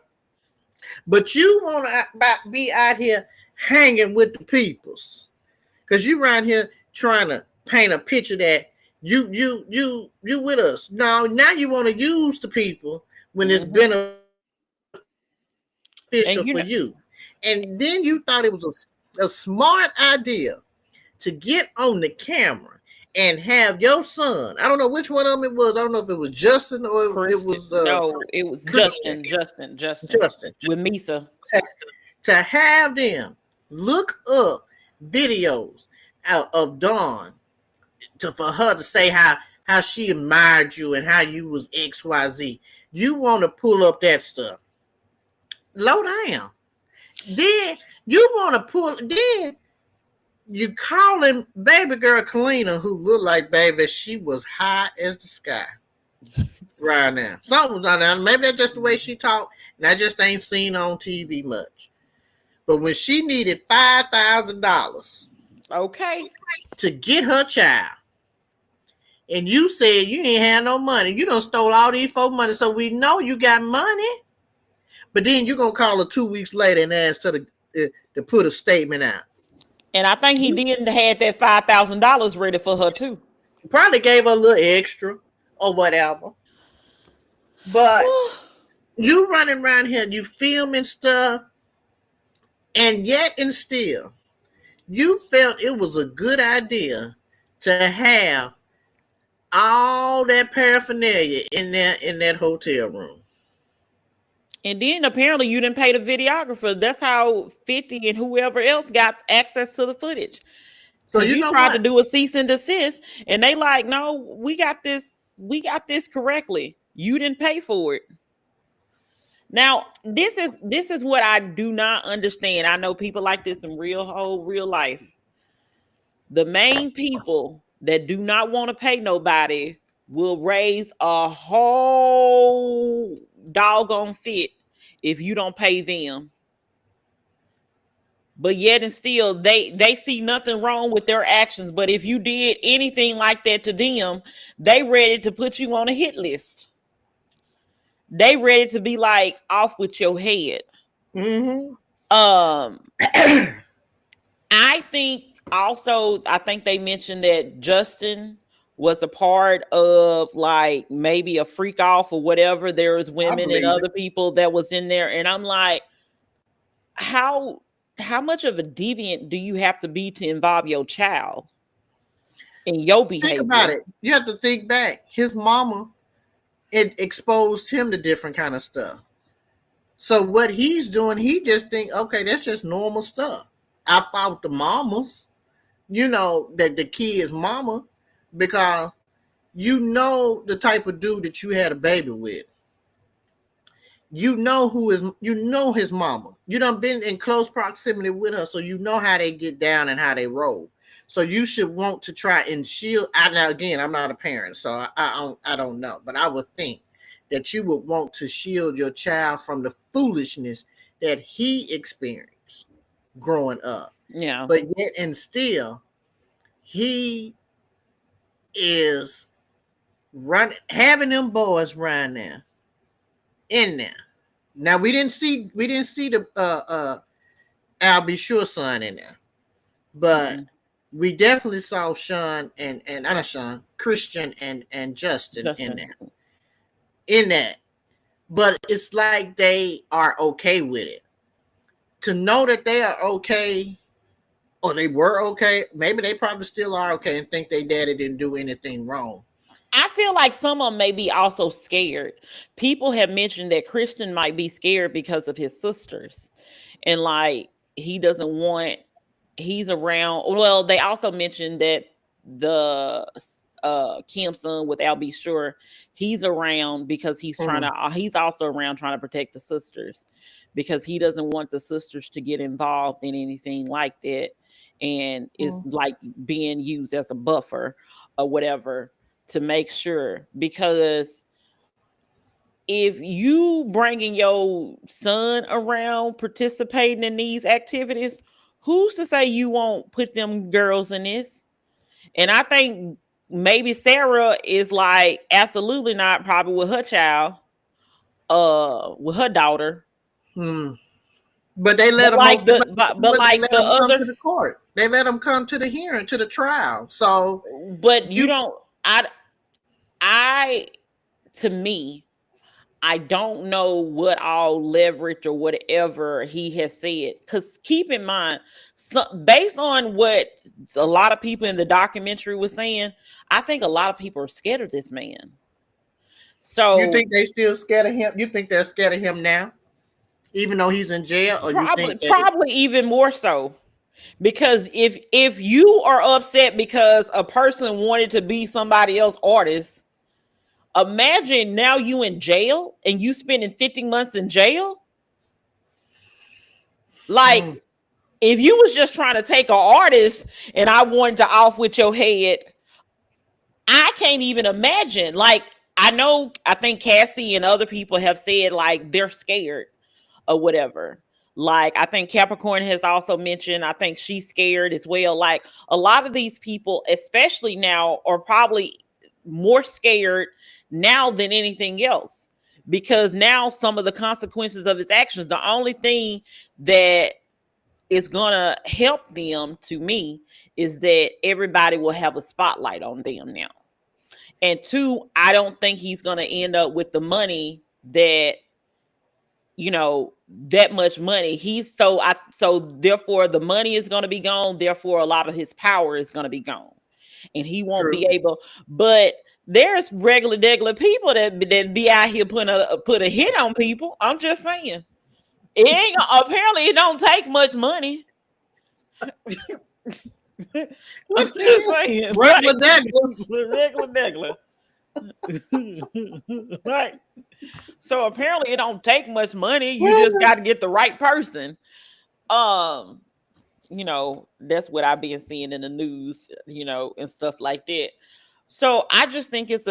But you want to be out here hanging with the peoples. Because you around here trying to paint a picture that you with us. Now you want to use the people when it's beneficial for you. And then you thought it was a smart idea to get on the camera and have your son. I don't know which one of them it was. I don't know if it was Justin or Christian. It was no, it was Justin with Misa. To have them look up videos of Dawn for her to say how she admired you and how you was XYZ. You want to pull up that stuff. Low down. Then you want to then you calling baby girl Kalina, who looked like baby, she was high as the sky right now. Something was on there. Maybe that's just the way she talked, and I just ain't seen on TV much. But when she needed $5,000, okay, to get her child, and you said you ain't had no money, you done stole all these folks' money, so we know you got money. But then you're gonna call her 2 weeks later and ask her to put a statement out. And I think he didn't have that $5,000 ready for her too. Probably gave her a little extra or whatever. But you running around here, you filming stuff, and yet and still, you felt it was a good idea to have all that paraphernalia in that hotel room. And then apparently you didn't pay the videographer. That's how 50 and whoever else got access to the footage. So you tried to do a cease and desist, and they like, no, we got this correctly. You didn't pay for it. Now, this is what I do not understand. I know people like this in real life. The main people that do not want to pay nobody will raise a whole doggone fit if you don't pay them. but yet and still they see nothing wrong with their actions. But if you did anything like that to them, they ready to put you on a hit list. They ready to be like off with your head. Mm-hmm. um I think they mentioned that Justin was a part of like maybe a freak off or whatever. There was I women and believe it. other people that was in there, and I'm like, how how much of a deviant do you have to be to involve your child in your Think about behavior? it. You have to think back. His mama, it exposed him to different kind of stuff. So what he's doing, he just think, okay, that's just normal stuff. I fought the mamas, that the kid's mama, because the type of dude that you had a baby with. His mama. You done been in close proximity with her, so you know how they get down and how they roll. So you should want to try and shield. Now again, I'm not a parent, so I don't know, but I would think that you would want to shield your child from the foolishness that he experienced growing up. Yeah. But yet and still, he is having them boys run there in there. Now we didn't see the Al B. Sure son in there, but Mm-mm. we definitely saw Sean and not Sean, Christian and Justin in Justin. there. In that. But it's like they are okay with it. To know that they are okay, or they were okay, maybe they probably still are okay and think their daddy didn't do anything wrong. I feel like some of them may be also scared. People have mentioned that Christian might be scared because of his sisters, and like he doesn't want he's around. Well, they also mentioned that the Kim son with Al B. Sure, he's around because he's also around trying to protect the sisters, because he doesn't want the sisters to get involved in anything like that, and is like being used as a buffer or whatever to make sure. Because if you bringing your son around participating in these activities, who's to say you won't put them girls in this? And I think maybe Sarah is like absolutely not, probably with her child, with her daughter. Hmm. But they let But them like open. but They like let the them come to other, the court. They let them come to the hearing, to the trial. So but you you, don't I to me, I don't know what all leverage or whatever he has said. Because keep in mind, based on what a lot of people in the documentary was saying, I think a lot of people are scared of this man. you So think they still scared of him? You think they're scared of him now, even though he's in jail, or you probably think that? probably even more so. Because if you are upset because a person wanted to be somebody else's artist, imagine now you in jail and you spending 50 months in jail. Like, Hmm. if you was just trying to take an artist and I wanted to off with your head, I can't even imagine. Like, I think Cassie and other people have said like they're scared or whatever. Like, I think Capricorn has also mentioned, I think she's scared as well. Like, a lot of these people, especially now, are probably more scared now than anything else, because now some of the consequences of his actions, the only thing that is gonna help them, to me, is that everybody will have a spotlight on them now. And two, I don't think he's gonna end up with the money that, that much money. So therefore the money is gonna be gone. Therefore, a lot of his power is gonna be gone. And he won't True. be able, but there's regular people that be out here put a hit on people. I'm just saying. It ain't apparently it don't take much money. I'm just saying, Regular like Douglas. regular. Right. So apparently it don't take much money. You just got to get the right person. Um, that's what I've been seeing in the news, and stuff like that. So I just think it's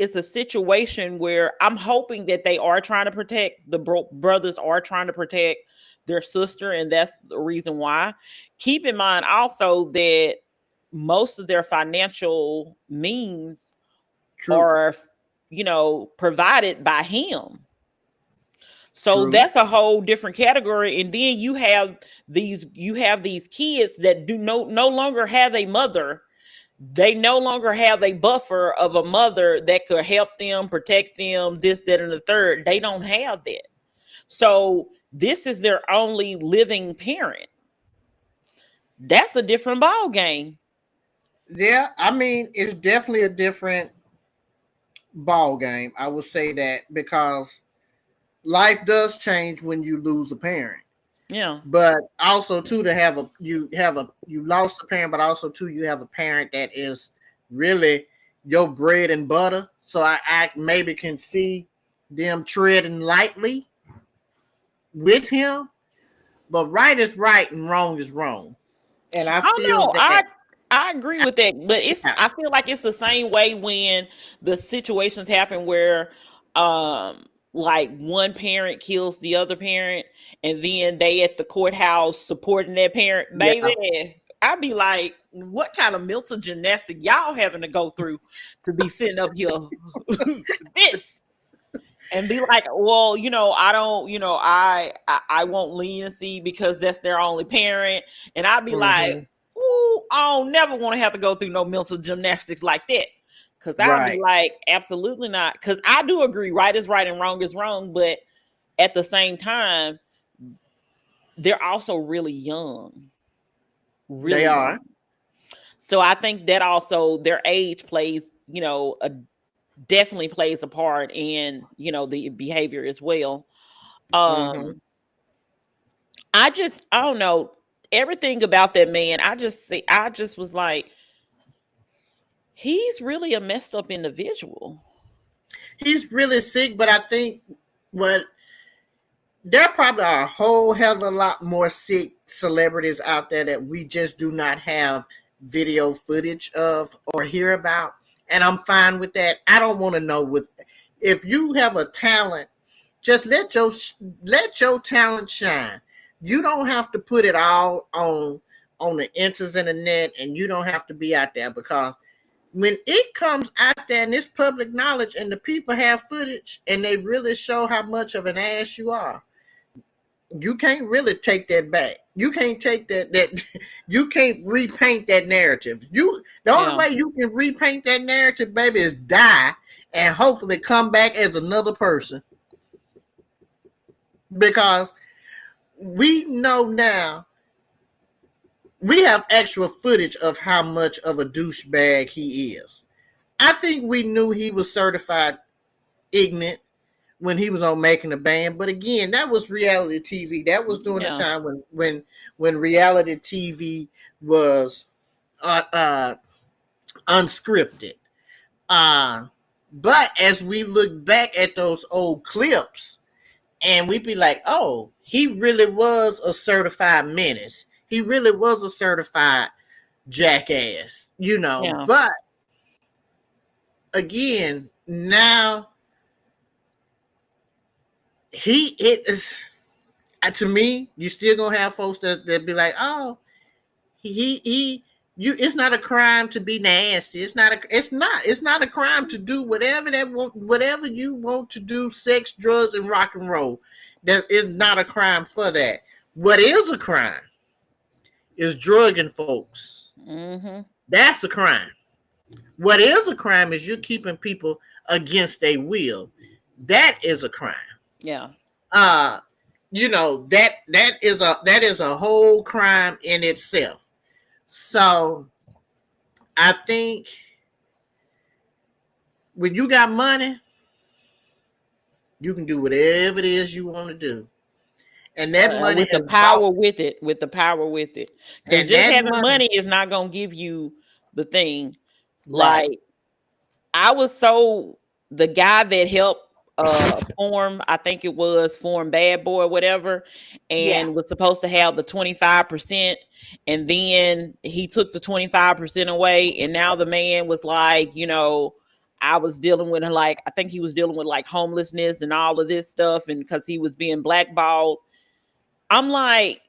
it's a situation where I'm hoping that they are trying to protect brothers are trying to protect their sister, and that's the reason why. Keep in mind also that most of their financial means are, provided by him. So that's a whole different category. And then you have these kids that no longer have a mother. They no longer have a buffer of a mother that could help them, protect them, this, that, and the third. They don't have that. So this is their only living parent. That's a different ball game. Yeah, I mean, it's definitely a different ball game. I would say that, because life does change when you lose a parent. Yeah. But also too, to you lost a parent, but also too, you have a parent that is really your bread and butter. So I maybe can see them treading lightly with him, but right is right and wrong is wrong. And I feel that I agree with that, but I feel like it's the same way when the situations happen where like one parent kills the other parent, and then they at the courthouse supporting that parent. Baby, I'd be like, what kind of mental gymnastic y'all having to go through to be sitting up here this? And be like, well, I don't, I won't leniency because that's their only parent. And I'd be like, ooh, I don't never want to have to go through no mental gymnastics like that. Because I'd be like, absolutely not. Because I do agree, right is right and wrong is wrong. But at the same time, they're also really young. Really they are. young. So I think that also their age plays, definitely plays a part in, the behavior as well. I don't know, everything about that man. I just was like, he's really a messed up individual. He's really sick, but I think there probably are a whole hell of a lot more sick celebrities out there that we just do not have video footage of or hear about. And I'm fine with that. I don't want to know if you have a talent, just let your talent shine. You don't have to put it all on the internet, and you don't have to be out there, because when it comes out there and it's public knowledge and the people have footage and they really show how much of an ass you are, you can't really take that back. You can't take that you can't repaint that narrative. The only way you can repaint that narrative, baby, is die and hopefully come back as another person. Because we know now, we have actual footage of how much of a douchebag he is. I think we knew he was certified ignorant when he was on Making a Band, but again, that was reality TV. That was during the time when reality TV was unscripted. But as we look back at those old clips, and we'd be like, oh, he really was a certified menace. He really was a certified jackass, But again, now to me, you still gonna have folks that be like, oh, it's not a crime to be nasty. It's not a crime to do whatever you want to do, sex, drugs, and rock and roll. That is not a crime for that. What is a crime is drugging folks. That's a crime. What is a crime is you're keeping people against their will. That is a crime. Yeah. That is a whole crime in itself. So I think when you got money, you can do whatever it is you want to do. And that money with the power with it. Because just having money is not going to give you the thing. Right. Like, the guy that helped form Bad Boy or whatever, and was supposed to have the 25%, and then he took the 25% away, and now the man was like, I was dealing with like, I think he was dealing with like homelessness and all of this stuff, and because he was being blackballed. I'm like,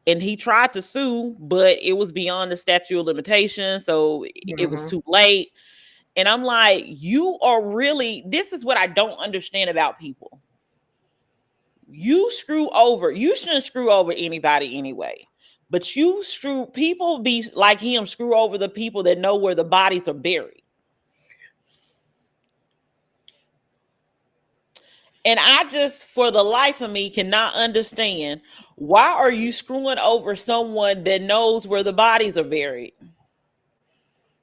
and he tried to sue, but it was beyond the statute of limitations, so it was too late. And I'm like, you are really, this is what I don't understand about people. You screw over, you shouldn't screw over anybody anyway. But you screw, people be like him, screw over the people that know where the bodies are buried. And I just, for the life of me, cannot understand, why are you screwing over someone that knows where the bodies are buried?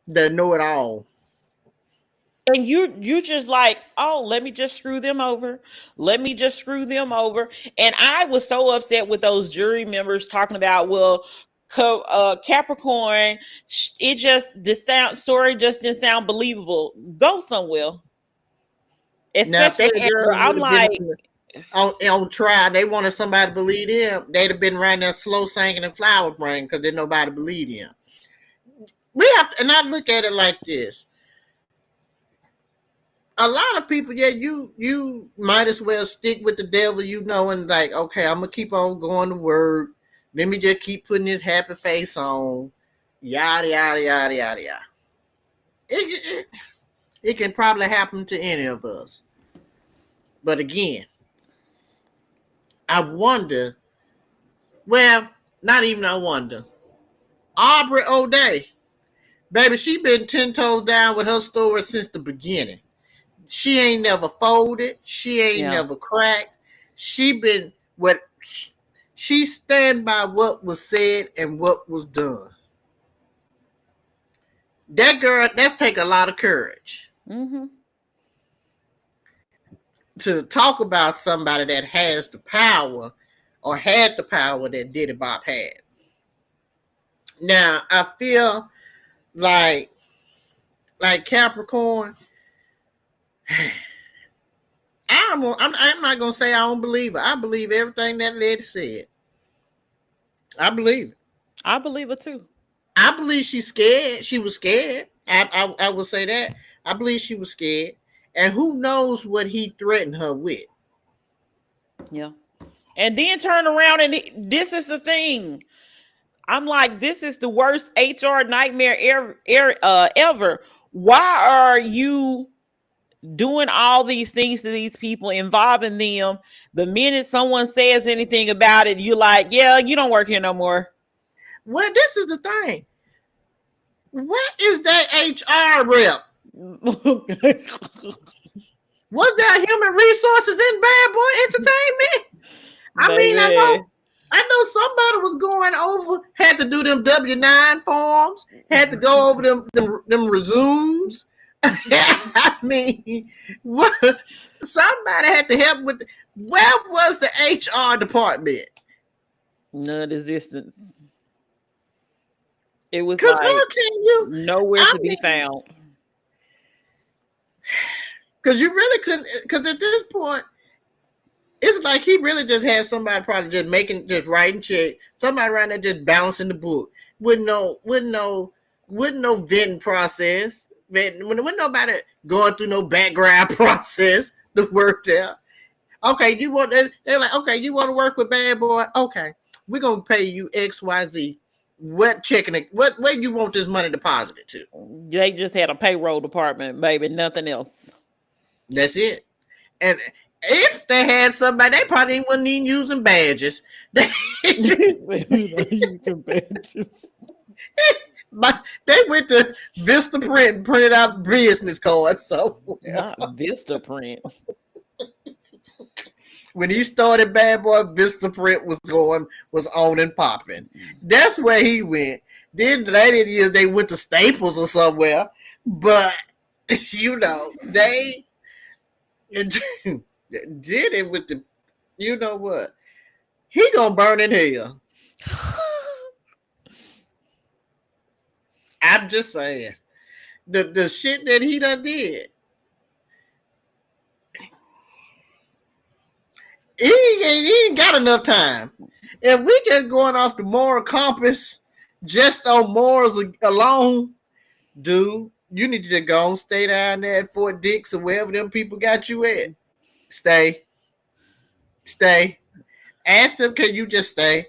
They know it all. And you just like, oh, let me just screw them over. Let me just screw them over. And I was so upset with those jury members talking about, well, Capricorn, it just, the story just didn't sound believable. Go somewhere. Especially now, girl, I'm like, on trial, they wanted somebody to believe them. They'd have been right there slow singing and flower praying because there's nobody to believe them. We have to, and I look at it like this. A lot of people, yeah, you might as well stick with the devil, and like, okay, I'm gonna keep on going to work. Let me just keep putting this happy face on. Yada yada yada yada yada. It can probably happen to any of us. But again, I wonder. Well, not even I wonder. Aubrey O'Day, baby, she been 10 toes down with her story since the beginning. She ain't never folded. She ain't never cracked. She stand by what was said and what was done. That girl, that's take a lot of courage. To talk about somebody that has the power or had the power that Diddy Bop had. Now, I feel like Capricorn, I'm not going to say I don't believe her. I believe everything that lady said. I believe it. I believe it too. I believe she's scared. She was scared. I will say that. I believe she was scared. And who knows what he threatened her with. Yeah. And then turn around and this is the thing. I'm like, this is the worst HR nightmare ever. Why are you doing all these things to these people, involving them? The minute someone says anything about it, you're like, yeah, you don't work here no more. Well, this is the thing. What is that HR rep? Was there human resources in Bad Boy Entertainment? I mean, I know somebody was going over, had to do them W-9 forms, had to go over them resumes. I mean, what? Somebody had to help with. Where was the HR department? Non-existence. It was like how can you nowhere to be found. Because you really couldn't. Because at this point, it's like he really just had somebody probably just writing check. Somebody around there just balancing the book with no vetting process. With nobody going through no background process to work there. Okay, they're like, okay, you want to work with Bad Boy? Okay, we're gonna pay you XYZ. What where you want this money deposited to? They just had a payroll department, baby, nothing else. That's it. And if they had somebody, they probably wouldn't even using badges. They using badges. They went to Vista Print and printed out business cards. So not Vista Print. When he started Bad Boy, Vista Print was on and popping. That's where he went. Then later years they went to Staples or somewhere. But they did it with the, you know what? He gonna burn in hell. I'm just saying. The shit that he done did. He ain't got enough time. If we just going off the moral compass, just on morals alone, dude, You need to just go and stay down there at Fort Dix or wherever them people got you at. Stay. Ask them, can you just stay?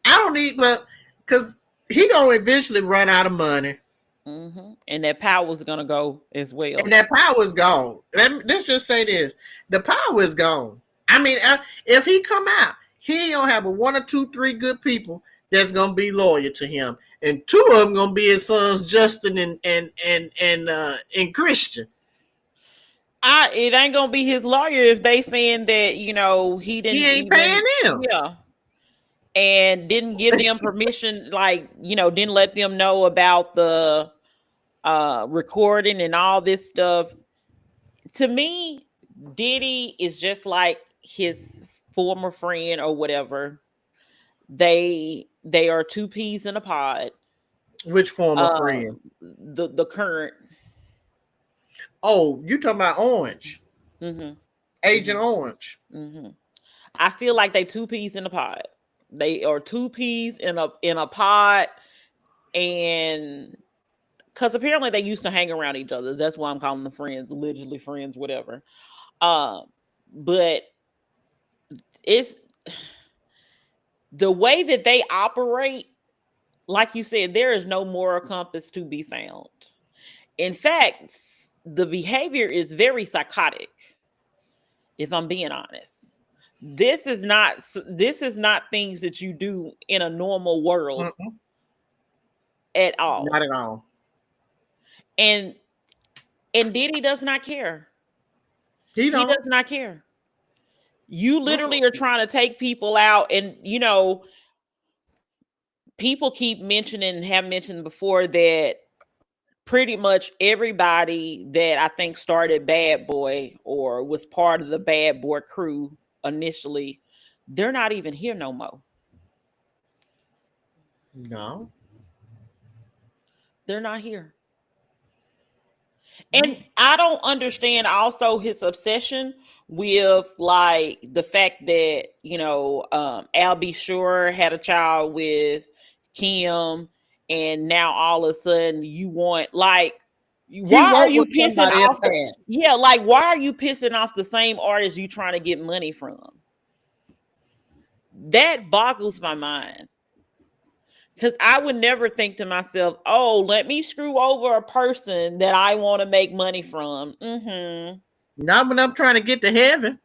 I don't need, but because he gonna eventually run out of money, and that power is gonna go as well. and that power is gone. Let's just say this: the power is gone. I mean, if he come out, he ain't gonna have a one or two, three good people that's gonna be loyal to him, and two of them gonna be his sons, Justin and Christian. It ain't gonna be his lawyer if they saying that he He didn't ain't paying even him. and didn't give them permission, like didn't let them know about the recording and all this stuff. To me, Diddy is just like his former friend or whatever. They are two peas in a pod. Which former friend? The current. Oh, you talking about Orange? Mm-hmm. Agent Orange. Mm-hmm. I feel like they two peas in a pod. They are two peas in a pod, and because apparently they used to hang around each other. That's why I'm calling them friends, allegedly friends, whatever. But it's the way that they operate. Like you said, there is no moral compass to be found. In fact, the behavior is very psychotic. If I'm being honest, this is not things that you do in a normal world at all. Not at all. And Diddy does not care. He does not care. You literally are trying to take people out, and people keep mentioning and have mentioned before that pretty much everybody that I think started Bad Boy or was part of the Bad Boy crew initially, they're not even here no more. No. They're not here. And I don't understand also his obsession with like the fact that, Al B. Sure had a child with Kim, and now all of a sudden you want why are you pissing off why are you pissing off the same artist you trying to get money from? That boggles my mind. Because I would never think to myself, oh, let me screw over a person that I want to make money from. Not when I'm trying to get to heaven.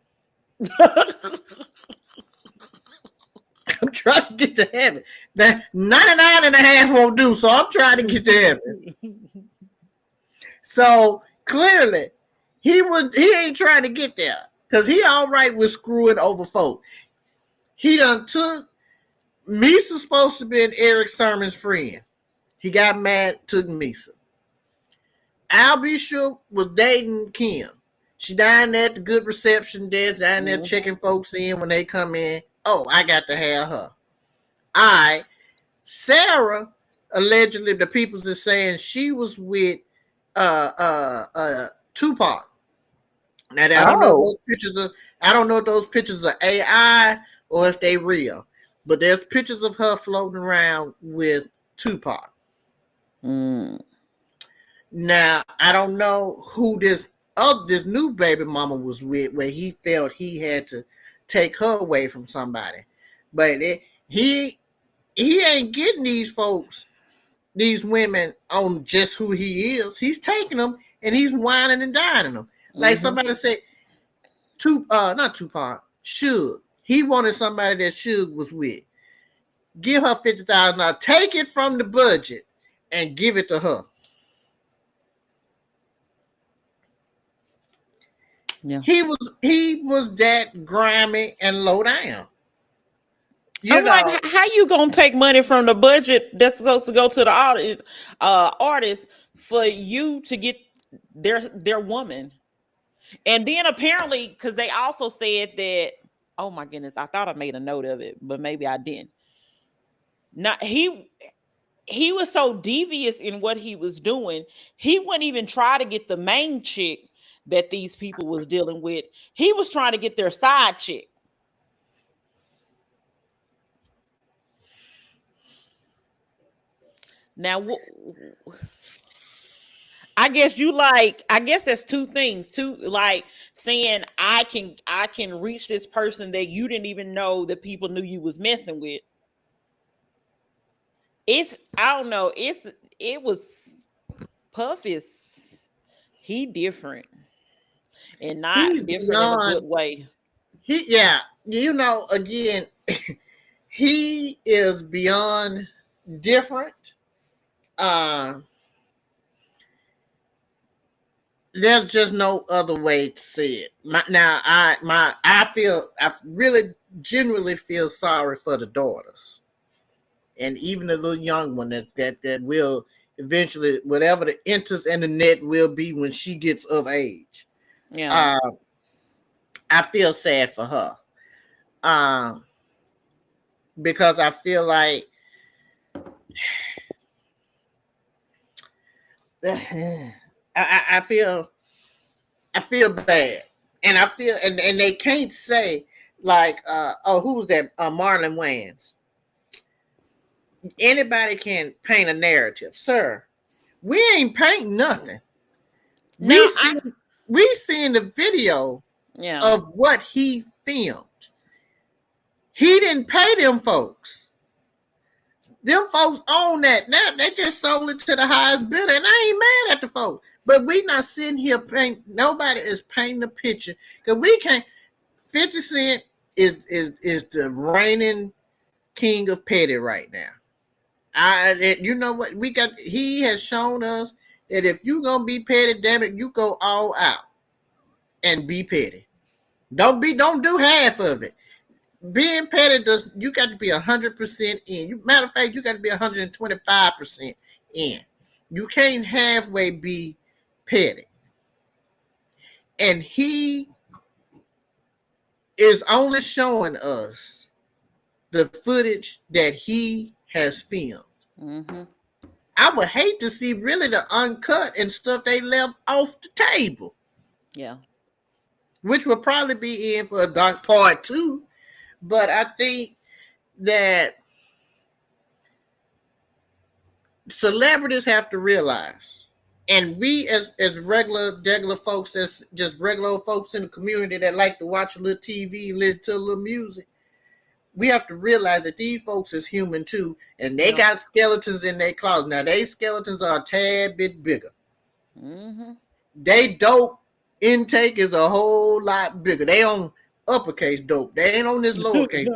I'm trying to get to heaven. That 99 and a half won't do, so I'm trying to get to heaven. So clearly, he ain't trying to get there. Because he all right with screwing over folks. He done took Misa's supposed to be Eric Sermon's friend. He got mad, took Misa. Al B. Sure was dating Kim. She down there at the good reception desk, down there checking folks in when they come in. Oh, I got to have her. All right. Sarah, allegedly, the people's is saying she was with Tupac. Now I don't know if those pictures are AI or if they real. But there's pictures of her floating around with Tupac. Now, I don't know who this new baby mama was with, where he felt he had to take her away from somebody. But he ain't getting these folks, these women, on just who he is. He's taking them and he's whining and dining them. Like somebody said, not Tupac, Suge. He wanted somebody that Suge was with. Give her $50,000. Take it from the budget and give it to her. Yeah. He was that grimy and low down. I'm like, how you gonna take money from the budget that's supposed to go to the artist for you to get their woman? And then apparently, because they also said that, oh my goodness, I thought I made a note of it, but maybe I didn't. Not he was so devious in what he was doing. He wouldn't even try to get the main chick that these people was dealing with. He was trying to get their side chick. Now, I guess that's two things. Two, like saying I can reach this person that you didn't even know that people knew you was messing with. It's I don't know. It was Puff he different and He's not different in a good beyond. way. Yeah. Again, he is beyond different. Uh, there's just no other way to say it. I really genuinely feel sorry for the daughters, and even the little young one that will eventually, whatever the interest and the net will be when she gets of age. Yeah. Uh, I feel sad for her. Um, because I feel like I feel bad, and I feel and they can't say like who's that Marlon Wayans. Anybody can paint a narrative, sir. We ain't painting nothing. Now We I see we seeing the video yeah. of what he filmed. He didn't pay them folks. Them folks own that. They just sold it to the highest bidder, and I ain't mad at the folks. But we not sitting here paint. Nobody is painting the picture because we can't. 50 Cent is the reigning king of petty right now. You know what we got? He has shown us that if you gonna be petty, damn it, you go all out and be petty. Don't do half of it. Being petty you got to be 100% in. Matter of fact, you got to be 125% in. You can't halfway be petty. And he is only showing us the footage that he has filmed. Mm-hmm. I would hate to see really the uncut and stuff they left off the table. Yeah. Which will probably be in for a dark part 2. But I think that celebrities have to realize, and we as regular folks, that's just regular folks in the community that like to watch a little TV, listen to a little music, we have to realize that these folks is human too, and they got skeletons in their closet. Now, they skeletons are a tad bit bigger. Mm-hmm. They dope intake is a whole lot bigger. They on uppercase dope. They ain't on this lowercase.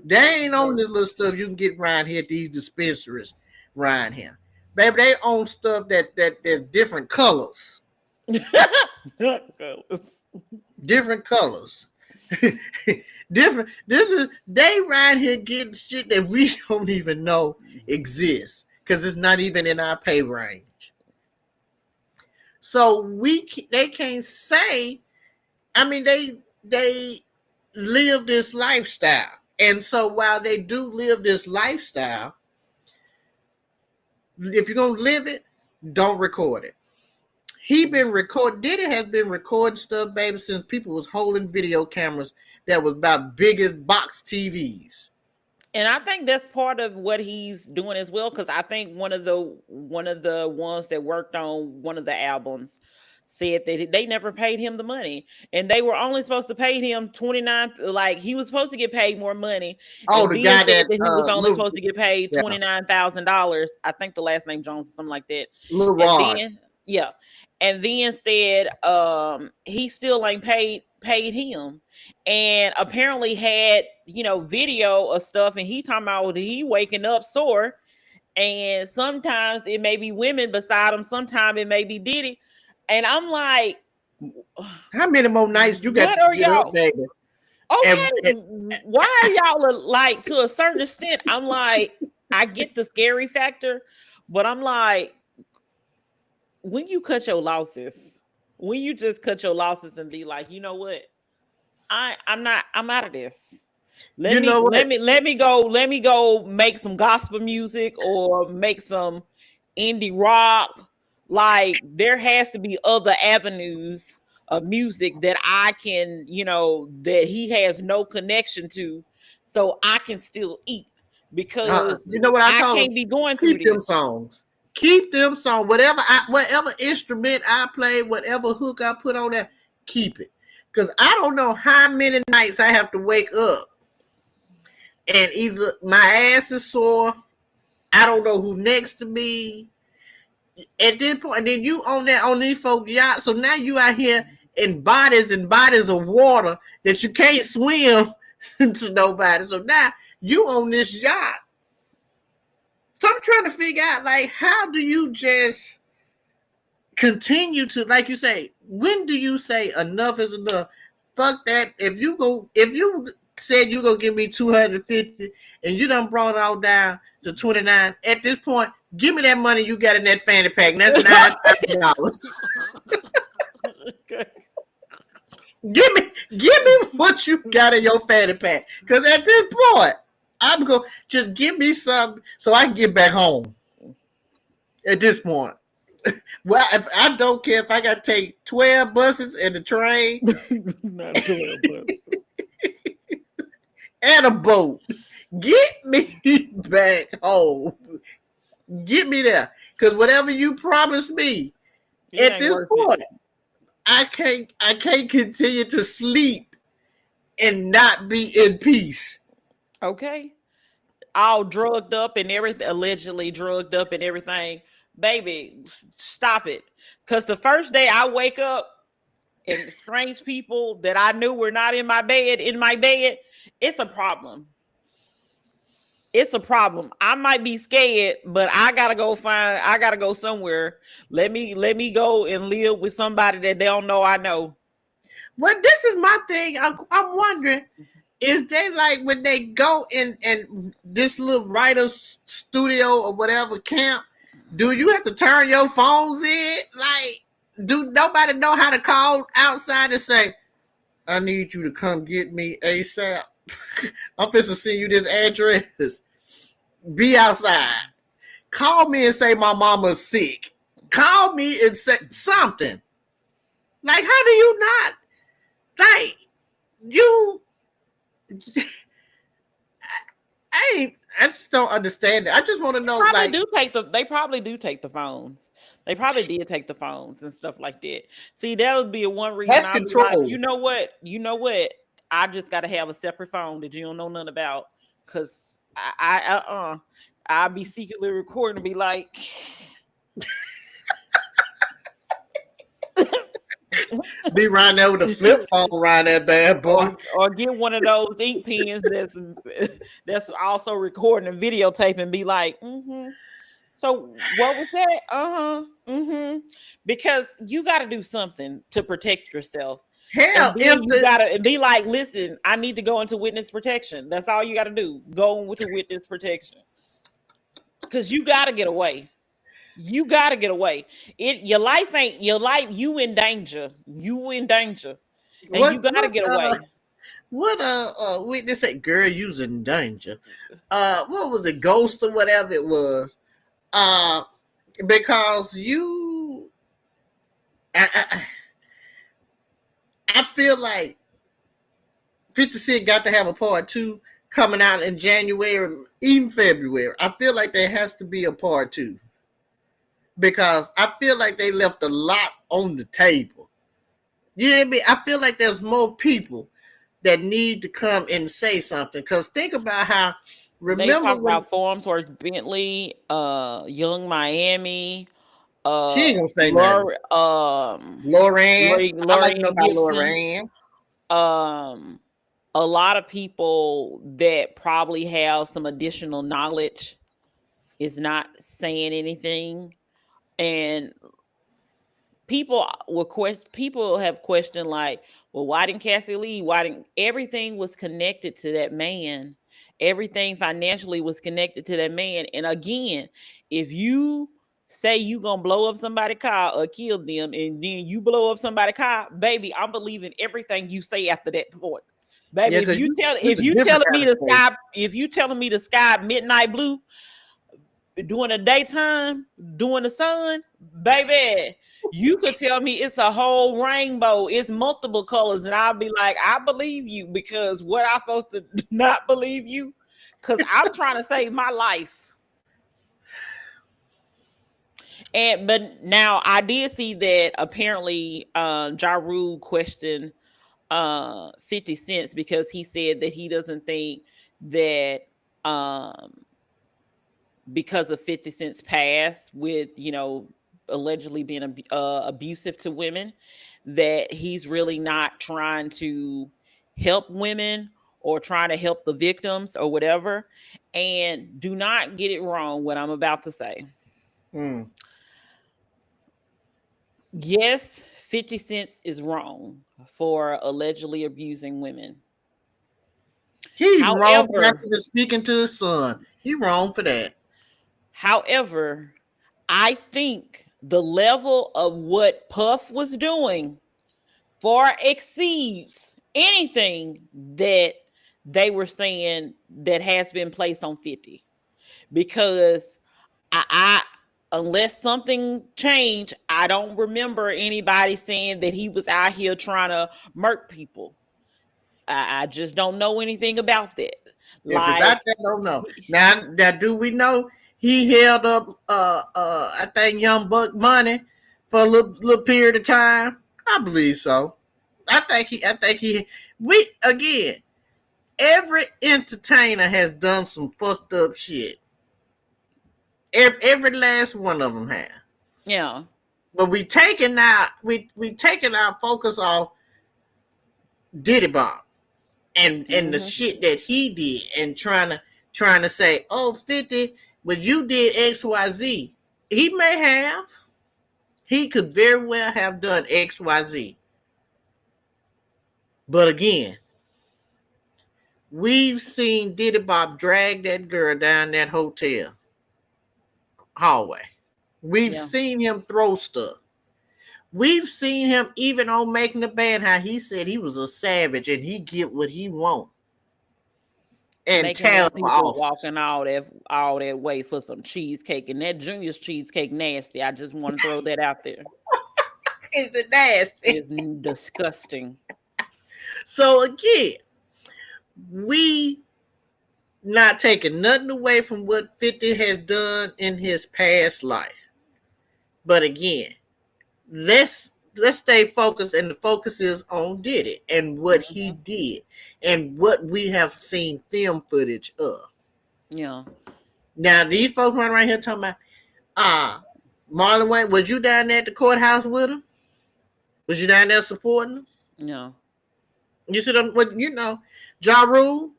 They ain't on this little stuff you can get around here at these dispensaries around here. Baby, they own stuff that's different colors. Different colors. Different. They right here getting shit that we don't even know exists because it's not even in our pay range. So they can't say. I mean, they live this lifestyle, and so while they do live this lifestyle, if you're gonna live it, don't record it. Diddy has been recording stuff, baby, since people was holding video cameras that was about big as box TVs. And I think that's part of what he's doing as well, because I think one of the ones that worked on one of the albums said that they never paid him the money, and they were only supposed to pay him 29. Like, he was supposed to get paid more money. Oh, and the guy that he was only supposed to get paid yeah. $29,000. I think the last name Jones or something like that. Little Rod. And then said he still ain't paid him, and apparently had video of stuff, and he talking about he waking up sore, and sometimes it may be women beside him, sometimes it may be Diddy, and I'm like, how many more nights you got to get up, baby? Okay, why are y'all like, to a certain extent? I'm like, I get the scary factor, but I'm like, when you cut your losses, when you just cut your losses and be like, you know what, I'm out of this. Let me go make some gospel music or make some indie rock. Like, there has to be other avenues of music that I can, that he has no connection to, so I can still eat, because you know what I can't be going through them this. songs. Keep them songs. Whatever instrument I play, whatever hook I put on there, keep it. Because I don't know how many nights I have to wake up and either my ass is sore, I don't know who next to me. At this point, and then you on these folks' yacht, so now you out here in bodies and bodies of water that you can't swim to nobody. So now you on this yacht. So I'm trying to figure out, like, how do you just continue to, like you say, when do you say enough is enough? Fuck that. If you said you gonna give me 250 and you done brought it all down to 29, at this point, give me that money you got in that fanny pack, and that's $9,000. Give me what you got in your fanny pack. Because at this point, I'm going to just give me something so I can get back home. At this point. Well, I don't care if I got to take 12 buses and a train. Not 12 buses. And a boat. Get me back home. Get me there. Because whatever you promised me, at this point, I can't continue to sleep and not be in peace. Okay. All drugged up and everything, allegedly drugged up and everything. Baby, stop it. Because the first day I wake up and strange people that I knew were not in my bed, it's a problem. It's a problem. I might be scared, but I gotta go somewhere. Let me go and live with somebody that they don't know I know. Well, this is my thing. I'm wondering, is they like when they go in this little writer's studio or whatever camp, do you have to turn your phones in? Like, do nobody know how to call outside and say, I need you to come get me ASAP? I'm finna send you this address. Be outside. Call me and say my mama's sick. Call me and say something. Like, how do you not? Like, you... I just don't understand it. I just want to know. They probably do take the phones. They probably did take the phones and stuff like that. See, that would be one reason. That's control. Like, you know what? I just got to have a separate phone that you don't know nothing about, because I'll be secretly recording and be like. Be right there with a flip phone around that bad boy. Or get one of those ink pens that's also recording and videotaping and be like, So what was that? Because you got to do something to protect yourself. Hell, you gotta be like, listen, I need to go into witness protection. That's all you got to do. Go into witness protection. Because you got to get away. You got to get away. Your life ain't your life. You in danger. And you got to get away. What witness say, girl, you's in danger. What was it, Ghost or whatever it was? Because I feel like 50 Cent got to have a part 2 coming out in January, even February. I feel like there has to be a part 2. Because I feel like they left a lot on the table. You know what I mean? I feel like there's more people that need to come and say something. Because think about how, remember they talk about Forms or Bentley, Young Miami. She ain't gonna say nothing. Lorraine. I like to know about Lorraine. A lot of people that probably have some additional knowledge is not saying anything. And people have questioned, like, well, why didn't Cassie leave? Everything was connected to that man. Everything financially was connected to that man. And again, if you say you gonna blow up somebody's car or kill them, and then you blow up somebody's car, baby, I'm believing everything you say after that point. Baby, yeah, if you telling me the sky midnight blue during the daytime, during the sun, baby, you could tell me it's a whole rainbow, it's multiple colors, and I'll be like, I believe you, because what I'm supposed to not believe you? Because I'm trying to save my life. But now I did see that apparently Ja Rule questioned 50 Cent because he said that he doesn't think that um because of 50 Cent's past with, allegedly being abusive to women, that he's really not trying to help women or trying to help the victims or whatever. And do not get it wrong what I'm about to say. Mm. Yes, 50 Cent is wrong for allegedly abusing women. He wrong for not However, even speaking to his son. He wrong for that. however, I think the level of what Puff was doing far exceeds anything that they were saying that has been placed on 50. Because I unless something changed, I don't remember anybody saying that he was out here trying to murk people. I just don't know anything about that. If it's out Like, there, don't know. Now do we know he held up I think Young Buck money for a little period of time? I believe so. I think he we again, every entertainer has done some fucked up shit. Every last one of them have. yeah. But we taking our focus off Diddy Bob and the Mm-hmm. shit that he did and trying to say, oh, 50, but you did XYZ. He may have. He could very well have done XYZ. But again, we've seen Diddy Bob drag that girl down that hotel hallway. We've Yeah. seen him throw stuff. We've seen him even on Making the Band, how he said he was a savage and he get what he want and Making tell them him people off. walking all that way for some cheesecake, and that Junior's cheesecake nasty. I just want to throw that out there. Is it nasty? It's disgusting. So again, we not taking nothing away from what 50 has done in his past life. But again, let's stay focused, and the focus is on Diddy and what he Mm-hmm. did and what we have seen film footage of. Yeah. Now these folks running around here talking about Marlon Wayne, was you down there at the courthouse with him? Was you down there supporting him? Yeah. You see them what Ja Rule,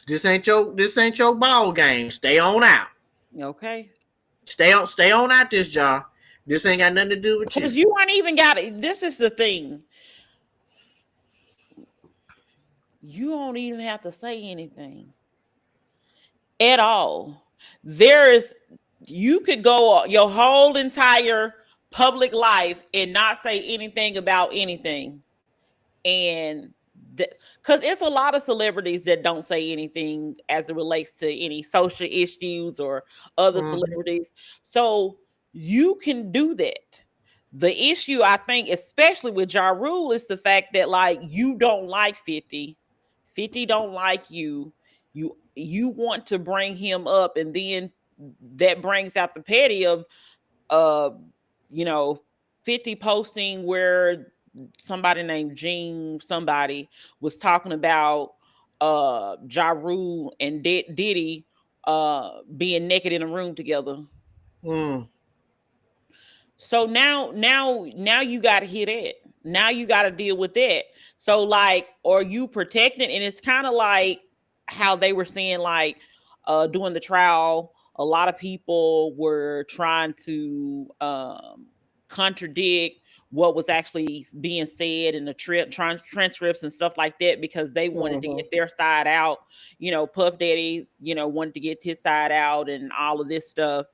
this ain't your ball game. Stay on out. Okay. Stay on out this Ja. This ain't got nothing to do with you. Because you aren't even got it. This is the thing. You don't even have to say anything at all. You could go your whole entire public life and not say anything about anything. And because it's a lot of celebrities that don't say anything as it relates to any social issues or other Mm-hmm. celebrities. So you can do that. The issue, I think, especially with Ja Rule, is the fact that like you don't like 50. 50 don't like you. You want to bring him up, and then that brings out the petty of uh you know 50 posting where somebody named Gene somebody was talking about Ja Rule and Diddy being naked in a room together. Mm. So now you got to hit it. Now you got to deal with that. So like, are you protecting? And it's kind of like how they were saying like during the trial, a lot of people were trying to contradict what was actually being said in the transcripts and stuff like that because they wanted to Mm-hmm. get their side out. Puff Daddy's, wanted to get his side out and all of this stuff.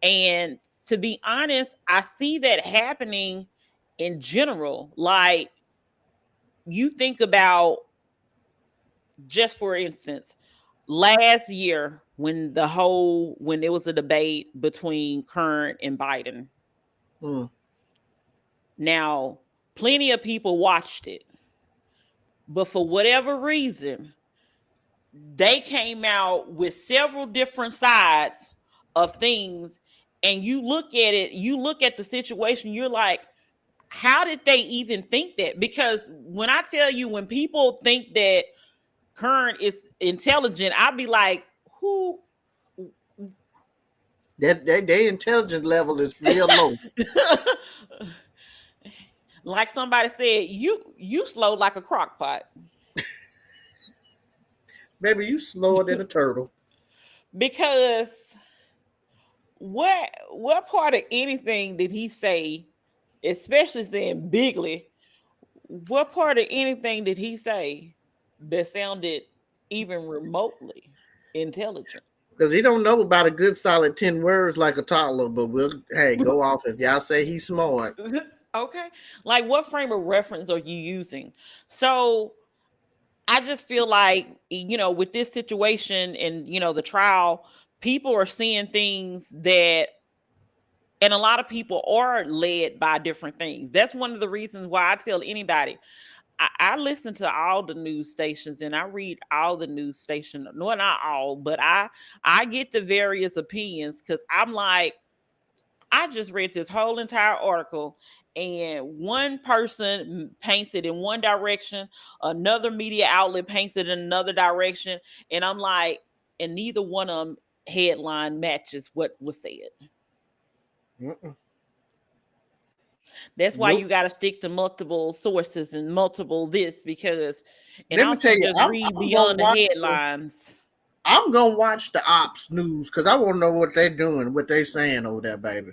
And to be honest, I see that happening in general. Like, you think about, just for instance, last year when there was a debate between Current and Biden. Mm. Now, plenty of people watched it, but for whatever reason, they came out with several different sides of things, and you look at it, you look at the situation, you're like, how did they even think that? Because when I tell you, when people think that Current is intelligent, I'll be like, who? That their intelligence level is real low. Like somebody said, you slow like a crock pot. Maybe you slower than a turtle. Because what part of anything did he say, especially saying bigly, what part of anything did he say that sounded even remotely intelligent? Because he don't know about a good solid 10 words like a toddler, but we'll, hey, go off if y'all say he's smart. Okay. Like, what frame of reference are you using? So I just feel like, with this situation and, the trial, people are seeing things that, and a lot of people are led by different things. That's one of the reasons why I tell anybody, I listen to all the news stations and I read all the news stations. No, not all, but I get the various opinions, because I'm like, I just read this whole entire article, and one person paints it in one direction, another media outlet paints it in another direction, and I'm like, and neither one of them headline matches what was said. Mm-mm. That's why Nope. you got to stick to multiple sources and multiple this, because, and Let me also tell you, just read I'm gonna beyond the watch headlines. I'm gonna watch the ops news because I want to know what they're doing, what they're saying over there, baby.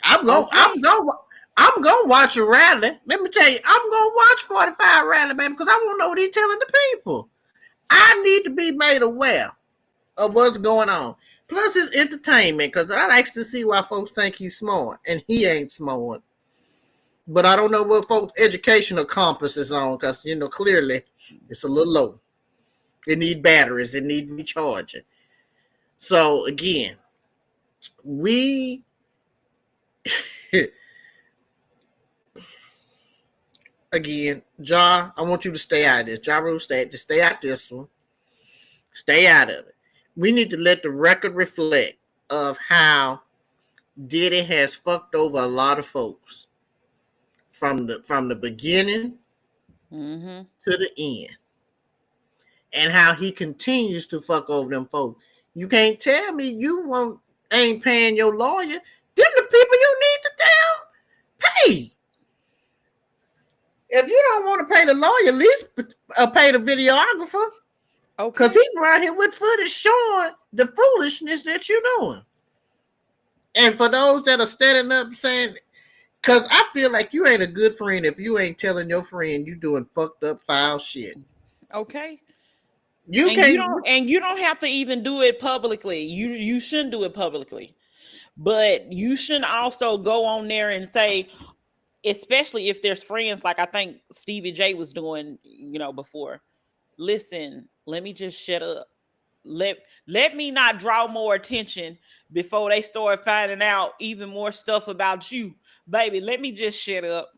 I'm gonna I'm Okay. gonna I'm gonna watch a rally. Let me tell you, I'm gonna watch 45 rally, baby, because I want to know what he's telling the people. I need to be made aware of what's going on. Plus, it's entertainment because I like to see why folks think he's smart, and he ain't smart. But I don't know what folks' educational compass is on because clearly it's a little low. It need batteries. It need recharging. So again, we again, Ja, I want you to stay out of this. Ja Rule, stay out this one. Stay out of it. We need to let the record reflect of how Diddy has fucked over a lot of folks from the beginning Mm-hmm. to the end, and how he continues to fuck over them folks. You can't tell me you won't ain't paying your lawyer. Them the people you need to damn pay. If you don't want to pay the lawyer, at least pay the videographer. Because Okay. he's right here with footage showing the foolishness that you're doing. And for those that are standing up saying, because I feel like you ain't a good friend if you ain't telling your friend you doing fucked up foul shit. Okay. You And can't. you don't have to even do it publicly. You shouldn't do it publicly. But you shouldn't also go on there and say, especially if there's friends, like I think Stevie J was doing, before. Listen, let me just shut up. Let me not draw more attention before they start finding out even more stuff about you. Baby, let me just shut up.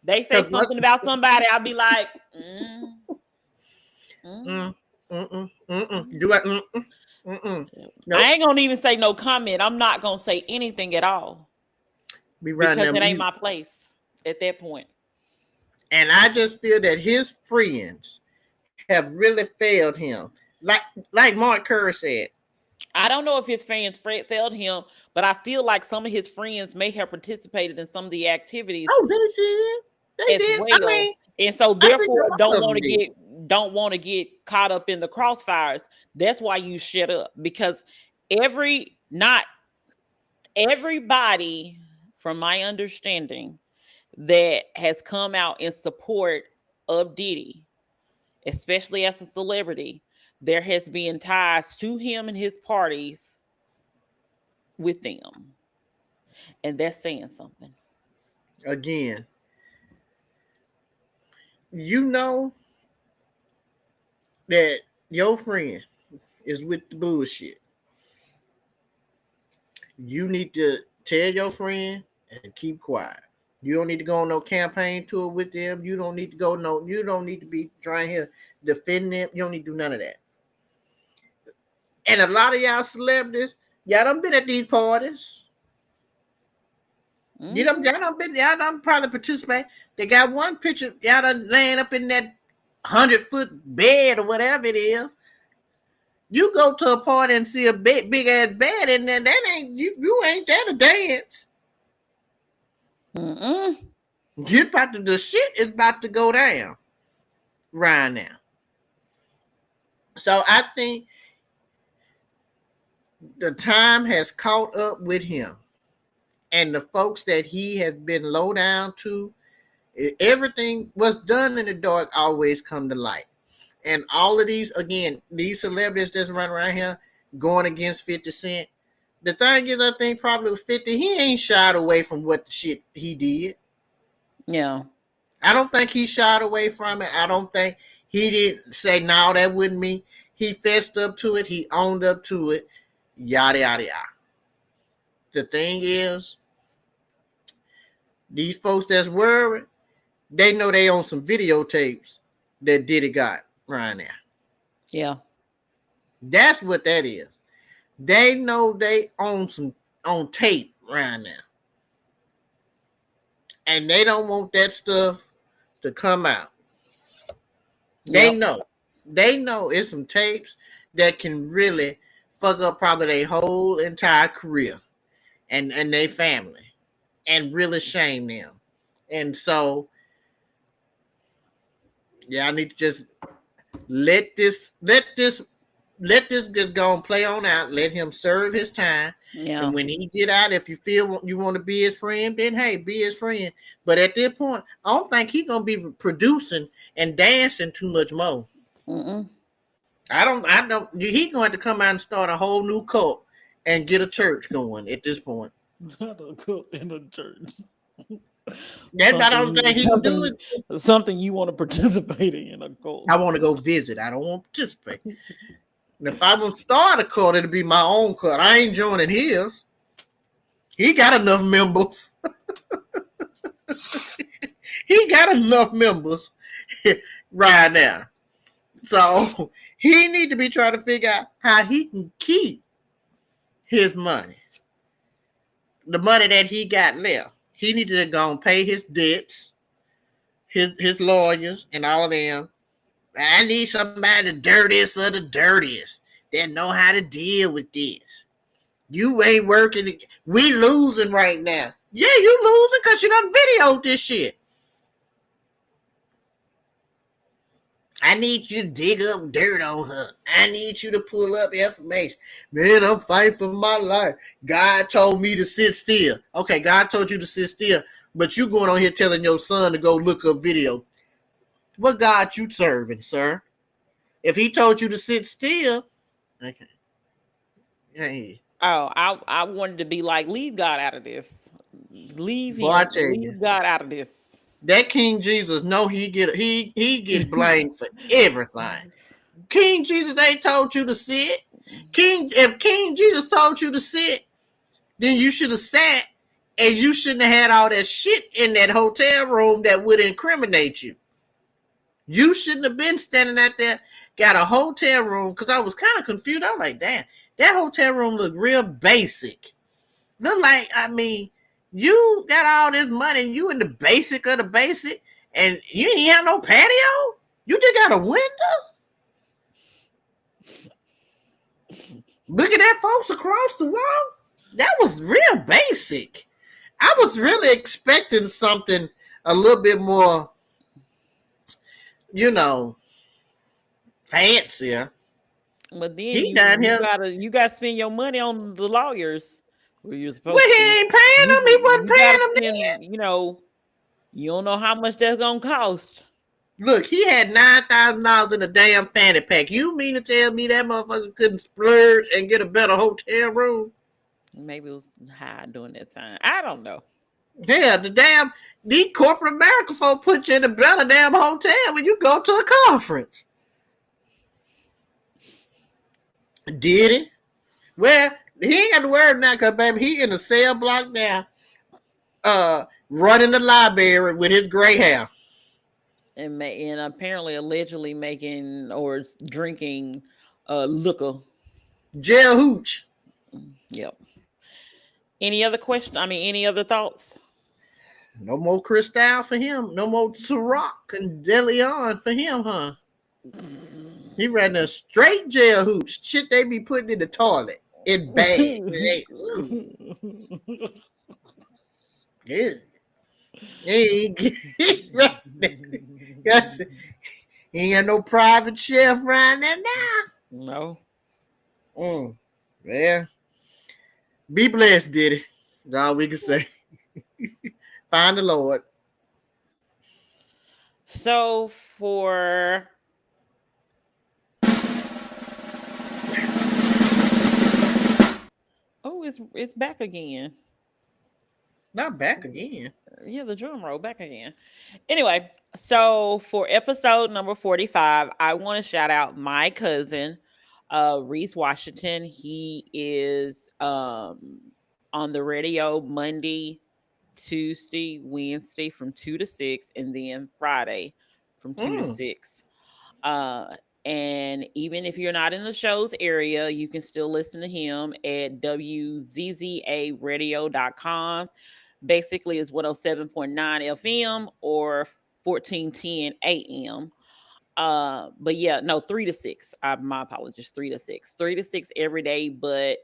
They say Because what? something about somebody, I'll be like, mm, mm. Do I? Nope. I ain't gonna even say no comment. I'm not gonna say anything at all, Be riding because them. it ain't my place at that point. And I just feel that his friends have really failed him. Like Mark Curry said. I don't know if his fans failed him, but I feel like some of his friends may have participated in some of the activities Oh, they did. They as did. well, and so I think a therefore lot of them did. don't want to get caught up in the crossfires. That's why you shut up, because not everybody, from my understanding, that has come out in support of Diddy, especially as a celebrity, there has been ties to him and his parties with them. And that's saying something. Again, you know that your friend is with the bullshit. You need to tell your friend and keep quiet. You don't need to go on no campaign tour with them. You don't need to go no. You don't need to be trying here defending them. You don't need to do none of that. And a lot of y'all celebrities, Y'all done been at these parties. Mm-hmm. Y'all done probably participate. They got one picture, y'all done laying up in that 100-foot bed or whatever it is. You go to a party and see a big ass bed in there, that ain't you ain't there to dance. Mm-mm. The shit is about to go down right now. So I think the time has caught up with him. And the folks that he has been low down to, everything was done in the dark always come to light. And all of these, again, these celebrities that's running around here going against 50 Cent. The thing is, I think probably with 50, he ain't shied away from what the shit he did. Yeah. I don't think he shied away from it. I don't think he did say, no, that wasn't me. He fessed up to it. He owned up to it. Yada, yada, yada. The thing is, these folks that's worried, they know they own some videotapes that Diddy got right now. Yeah. That's what that is. They know they own some on tape right now. And they don't want that stuff to come out. They know. They know it's some tapes that can really fuck up probably their whole entire career and their family and really shame them. And so, yeah, I need to just let this just go and play on out. Let him serve his time. Yeah. And when he get out, if you feel you want to be his friend, then hey, be his friend. But at this point, I don't think he's gonna be producing and dancing too much more. Mm-mm. I don't. He's going to come out and start a whole new cult and get a church going at this point. Not a cult in a church. That's about the only thing he can do. Something you want to participate in a cult. I want to go visit. I don't want to participate. And if I want to start a cult, it'll be my own cult. I ain't joining his. He got enough members. He got enough members right now. So he need to be trying to figure out how he can keep his money. The money that he got left. He needed to go and pay his debts, his lawyers, and all of them. I need somebody the dirtiest of the dirtiest that know how to deal with this. You ain't working. We losing right now. Yeah, you losing because you done videoed this shit. I need you to dig up dirt on her. I need you to pull up information. Man, I'm fighting for my life. God told me to sit still. Okay, God told you to sit still, but you going on here telling your son to go look up video. What God you serving, sir? If he told you to sit still, okay. Hey. Oh, I wanted to be like, leave God out of this. Leave Boy, I him. tell you. Leave God out of this. That King Jesus, no, he get blamed for everything. King Jesus ain't told you to sit. If King Jesus told you to sit, then you should have sat, and you shouldn't have had all that shit in that hotel room that would incriminate you. You shouldn't have been standing out there, got a hotel room, because I was kind of confused. I was like, damn, that hotel room looked real basic. Look like, I mean, you got all this money, and you in the basic of the basic, and you ain't have no patio? You just got a window? Looking at folks across the wall? That was real basic. I was really expecting something a little bit more, fancier. But then you gotta spend your money on the lawyers. Where you're supposed to. He ain't paying them. He wasn't paying them then. You don't know how much that's gonna cost. Look, he had $9,000 in a damn fanny pack. You mean to tell me that motherfucker couldn't splurge and get a better hotel room? Maybe it was high during that time. I don't know. Yeah, the corporate America folk put you in a better damn hotel when you go to a conference. Did he? Well, he ain't got to worry now, because, baby, he in the cell block now, running the library with his gray hair. And apparently allegedly making or drinking liquor. Jail hooch. Yep. Any other question? I mean, any other thoughts? No more Cristal for him. No more Ciroc and DeLeon for him, huh? He ran a straight jail hoops. Shit they be putting in the toilet. In bag. He ain't got no private chef right there now. No. Yeah. Be blessed, Diddy. That's all we can say. Find the Lord. So for it's back again. Not back again. Yeah, the drum roll back again. Anyway, so for episode number 45, I want to shout out my cousin, Reese Washington. He is on the radio Monday, Tuesday, Wednesday from 2 to 6, and then Friday from 2 to 6. Uh, and even if you're not in the show's area, you can still listen to him at wzzaradio.com. Basically, it's 107.9 FM or 1410 AM. But yeah, no, 3 to 6. My apologies, 3 to 6. 3 to 6 every day, but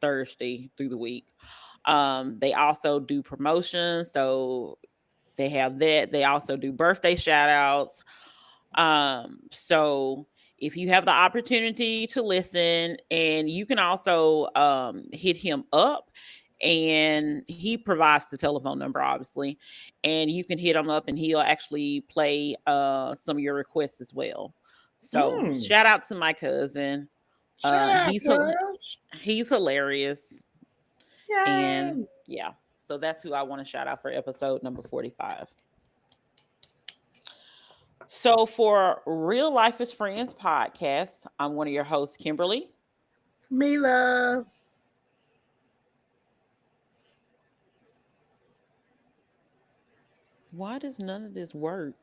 Thursday through the week. They also do promotions, so they have that. They also do birthday shout outs. So if you have the opportunity to listen, and you can also hit him up, and he provides the telephone number, obviously, and you can hit him up and he'll actually play some of your requests as well. So shout out to my cousin. Shout out, He's girls. he's hilarious. Yay. And yeah, so that's who I want to shout out for episode number 45. So for Real Life is Friends podcast, I'm one of your hosts, Kimberly. Mila. Why does none of this work?